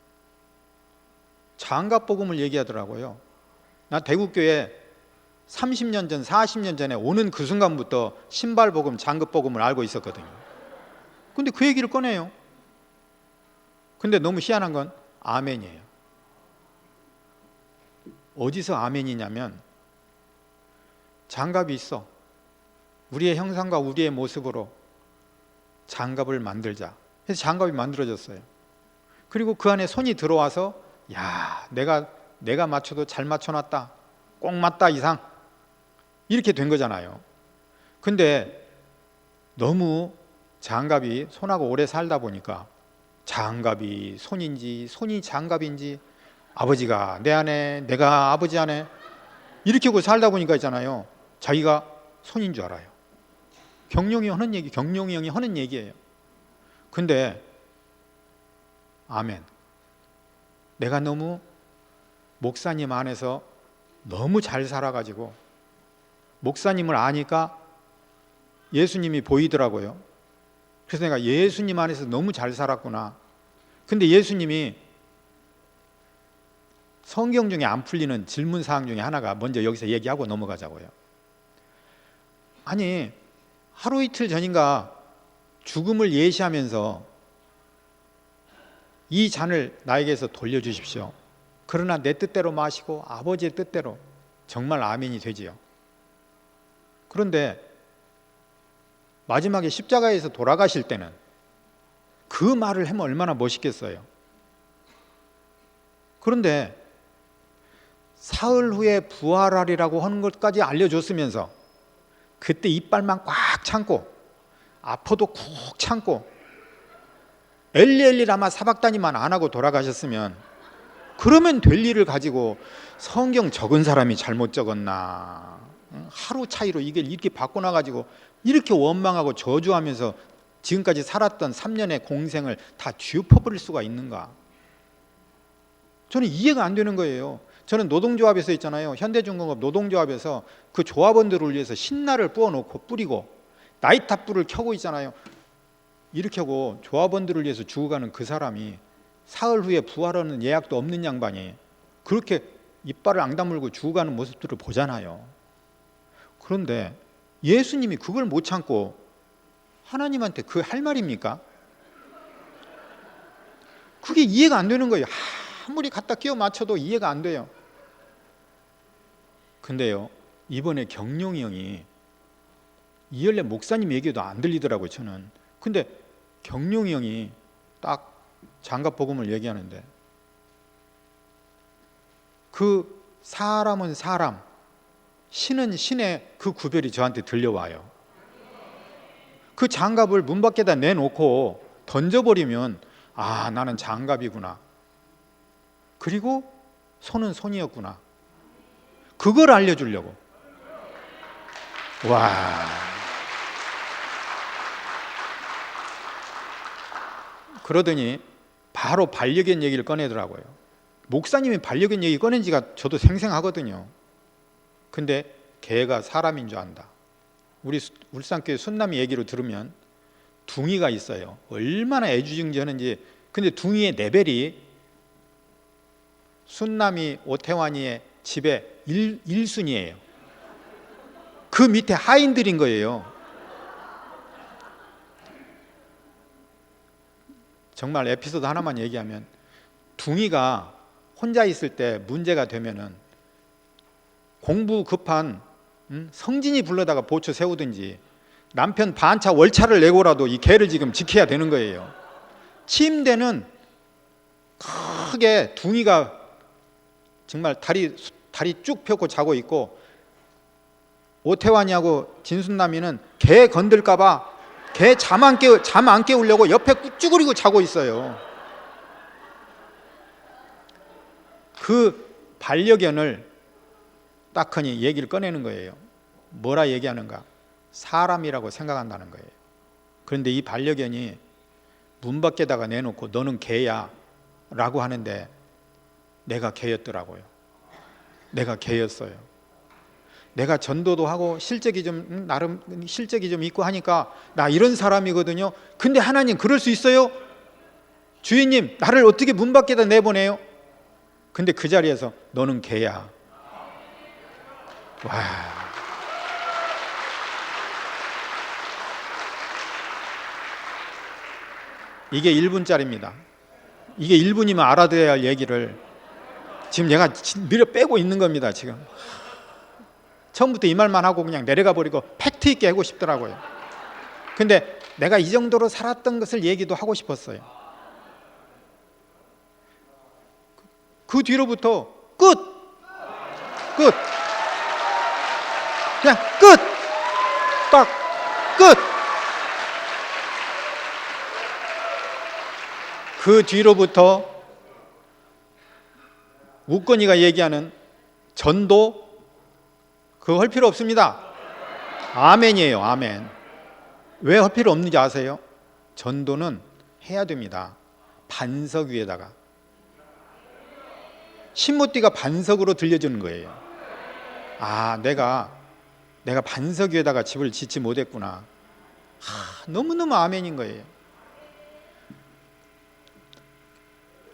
장갑복음을 얘기하더라고요. 나 대구교회 30년 전, 40년 전에 오는 그 순간부터 신발복음, 장갑복음을 알고 있었거든요. 근데 그 얘기를 꺼내요. 근데 너무 희한한 건 아멘이에요. 어디서 아멘이냐면 장갑이 있어. 우리의 형상과 우리의 모습으로 장갑을 만들자. 그래서 장갑이 만들어졌어요. 그리고 그 안에 손이 들어와서 야, 내가 맞춰도 잘 맞춰놨다. 꼭 맞다 이상. 이렇게 된 거잖아요. 근데 너무 장갑이 손하고 오래 살다 보니까 장갑이 손인지 손이 장갑인지 아버지가 내 안에 내가 아버지 안에 이렇게 하고 살다 보니까 있잖아요. 자기가 손인 줄 알아요. 경룡이 형이 하는 얘기예요. 근데 아멘. 내가 너무 목사님 안에서 너무 잘 살아가지고 목사님을 아니까 예수님이 보이더라고요. 그래서 내가 예수님 안에서 너무 잘 살았구나. 근데 예수님이 성경 중에 안 풀리는 질문 사항 중에 하나가 먼저 여기서 얘기하고 넘어가자고요. 아니, 하루 이틀 전인가 죽음을 예시하면서 이 잔을 나에게서 돌려주십시오. 그러나 내 뜻대로 마시고 아버지의 뜻대로. 정말 아멘이 되지요. 그런데 마지막에 십자가에서 돌아가실 때는 그 말을 하면 얼마나 멋있겠어요. 그런데 사흘 후에 부활하리라고 하는 것까지 알려줬으면서 그때 이빨만 꽉 참고 아파도 쿡 참고 엘리 라마 사박다니만 안 하고 돌아가셨으면 그러면 될 일을 가지고 성경 적은 사람이 잘못 적었나, 하루 차이로 이게 이렇게 바꿔놔가지고 이렇게 원망하고 저주하면서 지금까지 살았던 3년의 공생을 다 뒤엎어버릴 수가 있는가. 저는 이해가 안 되는 거예요. 저는 노동조합에서 있잖아요. 현대중공업 노동조합에서 그 조합원들을 위해서 신나를 부어놓고 뿌리고 나이탑불을 켜고 있잖아요. 이렇게 하고 조합원들을 위해서 죽어가는 그 사람이 사흘 후에 부활하는 예약도 없는 양반이 그렇게 이빨을 앙다물고 죽어가는 모습들을 보잖아요. 그런데 예수님이 그걸 못 참고 하나님한테 그 할 말입니까? 그게 이해가 안 되는 거예요. 아무리 갖다 끼워 맞춰도 이해가 안 돼요. 근데요, 이번에 경룡이 형이 이열레 목사님 얘기도 안 들리더라고요, 저는. 근데 경룡이 형이 딱 장갑복음을 얘기하는데 그 사람은 사람, 신은 신의 그 구별이 저한테 들려와요. 그 장갑을 문 밖에다 내놓고 던져버리면 아, 나는 장갑이구나. 그리고 손은 손이었구나. 그걸 알려주려고. 와. 그러더니 바로 반려견 얘기를 꺼내더라고요. 목사님이 반려견 얘기 꺼낸 지가 저도 생생하거든요. 근데 개가 사람인 줄 안다. 우리 울산교회 순남이 얘기로 들으면 둥이가 있어요. 얼마나 애주증지하는지. 근데 둥이의 레벨이 순남이 오태환이의 집에 1순위예요. 그 밑에 하인들인 거예요. 정말 에피소드 하나만 얘기하면 둥이가 혼자 있을 때 문제가 되면은 공부 급한 성진이 불러다가 보초 세우든지 남편 반차 월차를 내고라도 이 개를 지금 지켜야 되는 거예요. 침대는 크게 둥이가 정말 다리 쭉 펴고 자고 있고 오태환이하고 진순남이는 개 건들까봐 개 잠 안 깨우려고 옆에 쭈그리고 자고 있어요. 그 반려견을 딱하니 얘기를 꺼내는 거예요. 뭐라 얘기하는가? 사람이라고 생각한다는 거예요. 그런데 이 반려견이 문 밖에다가 내놓고 너는 개야 라고 하는데 내가 개였더라고요. 내가 개였어요. 내가 전도도 하고 실적이 좀 나름 실적이 좀 있고 하니까 나 이런 사람이거든요. 근데 하나님 그럴 수 있어요? 주인님 나를 어떻게 문 밖에다 내보내요? 근데 그 자리에서 너는 개야. 와. 이게 1분짜리입니다. 이게 1분이면 알아들어야 할 얘기를 지금 내가 밀어 빼고 있는 겁니다. 지금 처음부터 이 말만 하고 그냥 내려가 버리고 팩트 있게 하고 싶더라고요. 근데 내가 이 정도로 살았던 것을 얘기도 하고 싶었어요. 그 뒤로부터 끝! 그냥 끝! 딱 끝! 그 뒤로부터 우건이가 얘기하는 전도 그거 할 필요 없습니다. 아멘이에요. 아멘. 왜 할 필요 없는지 아세요? 전도는 해야 됩니다. 반석 위에다가. 신모띠가 반석으로 들려주는 거예요. 아, 내가 반석 위에다가 집을 짓지 못했구나. 너무너무 아멘인 거예요.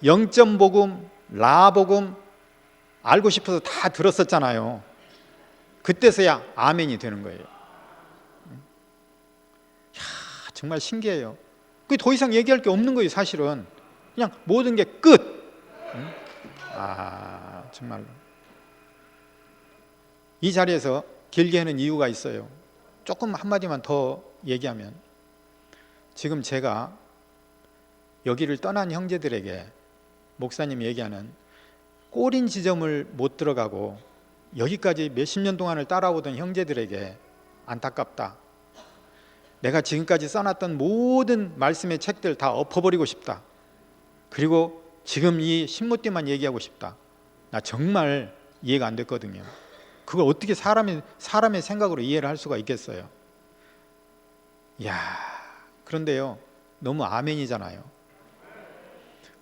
영점복음, 라복음 알고 싶어서 다 들었었잖아요. 그때서야 아멘이 되는 거예요. 정말 신기해요. 그 더 이상 얘기할 게 없는 거예요. 사실은 그냥 모든 게 끝. 정말로 이 자리에서 길게 하는 이유가 있어요. 조금 한마디만 더 얘기하면, 지금 제가 여기를 떠난 형제들에게 목사님이 얘기하는 꼬린 지점을 못 들어가고 여기까지 몇십 년 동안을 따라오던 형제들에게 안타깝다. 내가 지금까지 써놨던 모든 말씀의 책들 다 엎어버리고 싶다. 그리고 지금 이 신모띠만 얘기하고 싶다. 나 정말 이해가 안 됐거든요. 그걸 어떻게 사람의 생각으로 이해를 할 수가 있겠어요? 이야, 그런데요, 너무 아멘이잖아요.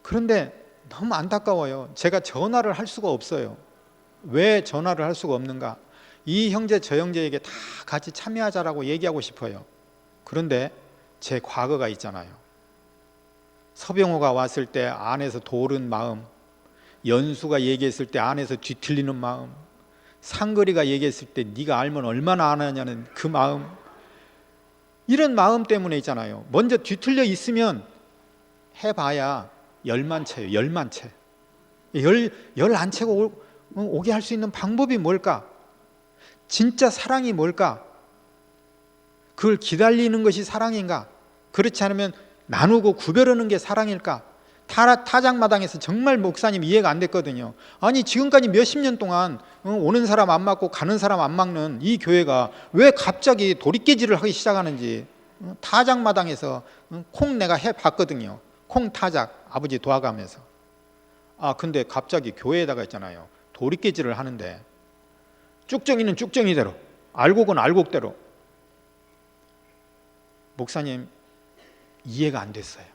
그런데 너무 안타까워요. 제가 전화를 할 수가 없어요. 왜 전화를 할 수가 없는가? 이 형제 저 형제에게 다 같이 참여하자라고 얘기하고 싶어요. 그런데 제 과거가 있잖아요. 서병호가 왔을 때 안에서 도른 마음, 연수가 얘기했을 때 안에서 뒤틀리는 마음, 상거리가 얘기했을 때 네가 알면 얼마나 안 하냐는 그 마음, 이런 마음 때문에 있잖아요. 먼저 뒤틀려 있으면 해봐야 열만 채요. 열만 채. 열 안 채고 오게 할 수 있는 방법이 뭘까? 진짜 사랑이 뭘까? 그걸 기다리는 것이 사랑인가? 그렇지 않으면 나누고 구별하는 게 사랑일까? 타작마당에서 정말 목사님 이해가 안 됐거든요. 아니 지금까지 몇십 년 동안 오는 사람 안 맞고 가는 사람 안 막는 이 교회가 왜 갑자기 도리깨질을 하기 시작하는지. 타작마당에서 콩 내가 해봤거든요. 콩 타작 아버지 도와가면서. 근데 갑자기 교회에다가 있잖아요, 도리깨질을 하는데 쭉정이는 쭉정이대로, 알곡은 알곡대로. 목사님 이해가 안 됐어요.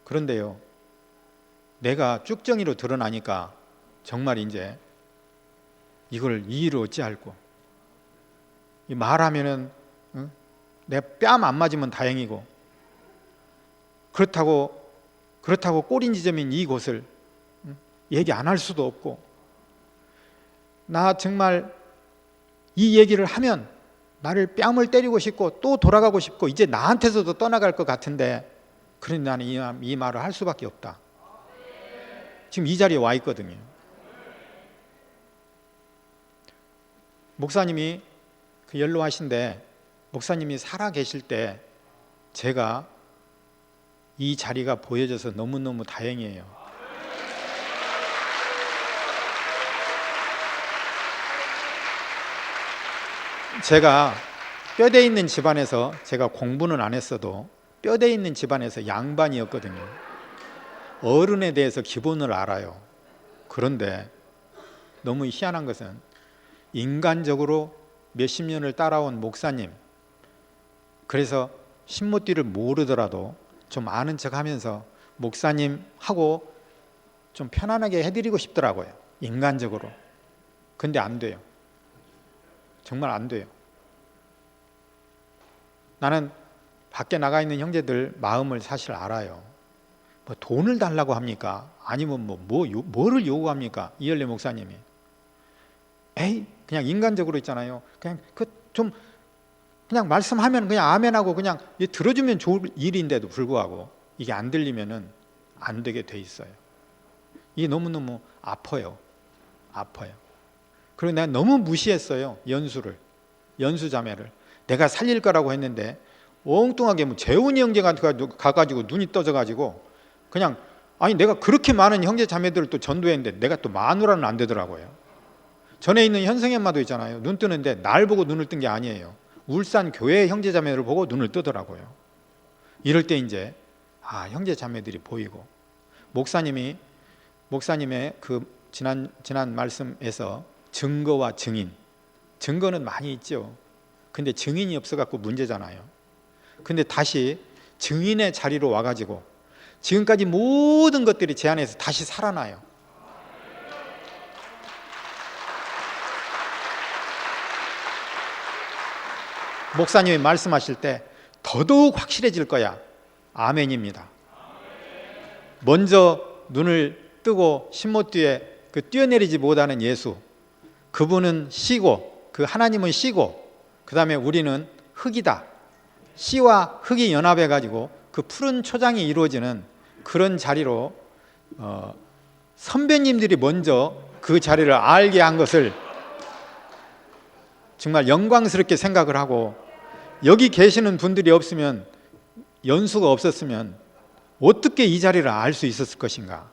그런데요, 내가 쭉정이로 드러나니까 정말 이제 이걸 이의를 어찌할꼬. 말하면은 내 뺨 안 맞으면 다행이고, 그렇다고 꼬린 지점인 이곳을 얘기 안 할 수도 없고, 나 정말 이 얘기를 하면 나를 뺨을 때리고 싶고 또 돌아가고 싶고 이제 나한테서도 떠나갈 것 같은데, 그러니 나는 이 말을 할 수밖에 없다. 지금 이 자리에 와 있거든요. 목사님이 그 연로하신데, 목사님이 살아 계실 때 제가 이 자리가 보여져서 너무너무 다행이에요. 제가 뼈대 있는 집안에서, 제가 공부는 안 했어도 뼈대 있는 집안에서 양반이었거든요. 어른에 대해서 기본을 알아요. 그런데 너무 희한한 것은 인간적으로 몇십 년을 따라온 목사님, 그래서 신모띠를 모르더라도 좀 아는 척 하면서 목사님 하고 좀 편안하게 해드리고 싶더라고요. 인간적으로. 근데 안 돼요. 정말 안 돼요. 나는 밖에 나가 있는 형제들 마음을 사실 알아요. 뭐 돈을 달라고 합니까? 아니면 뭐를 요구합니까? 이열래 목사님이. 에이, 그냥 인간적으로 있잖아요. 그냥 그냥 말씀하면 그냥 아멘하고 그냥 들어주면 좋을 일인데도 불구하고 이게 안 들리면은 안 되게 돼 있어요. 이게 너무너무 아파요. 그리고 내가 너무 무시했어요. 연수 자매를. 내가 살릴 거라고 했는데 엉뚱하게 재훈이 형제가 가가지고 눈이 떠져가지고 그냥, 아니 내가 그렇게 많은 형제 자매들을 또 전도했는데 내가 또 마누라는 안 되더라고요. 전에 있는 현성이 엄마도 있잖아요. 눈 뜨는데 날 보고 눈을 뜬 게 아니에요. 울산 교회 형제 자매를 보고 눈을 뜨더라고요. 이럴 때 이제 형제 자매들이 보이고, 목사님의 그 지난 말씀에서 증거와 증인, 증거는 많이 있죠. 근데 증인이 없어갖고 문제잖아요. 근데 다시 증인의 자리로 와가지고 지금까지 모든 것들이 제 안에서 다시 살아나요. 목사님이 말씀하실 때 더더욱 확실해질 거야. 아멘입니다. 먼저 눈을 뜨고 신못 뒤에 뛰어내리지 못하는 예수, 그분은 씨고, 그 하나님은 씨고, 그 다음에 우리는 흙이다. 씨와 흙이 연합해 가지고 그 푸른 초장이 이루어지는 그런 자리로 선배님들이 먼저 그 자리를 알게 한 것을 정말 영광스럽게 생각을 하고, 여기 계시는 분들이 없으면, 연수가 없었으면 어떻게 이 자리를 알 수 있었을 것인가.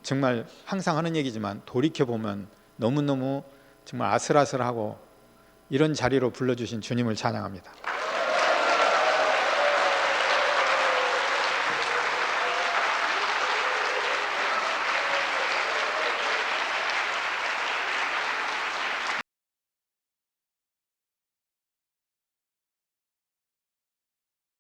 정말 항상 하는 얘기지만 돌이켜보면 너무너무 정말 아슬아슬하고, 이런 자리로 불러주신 주님을 찬양합니다.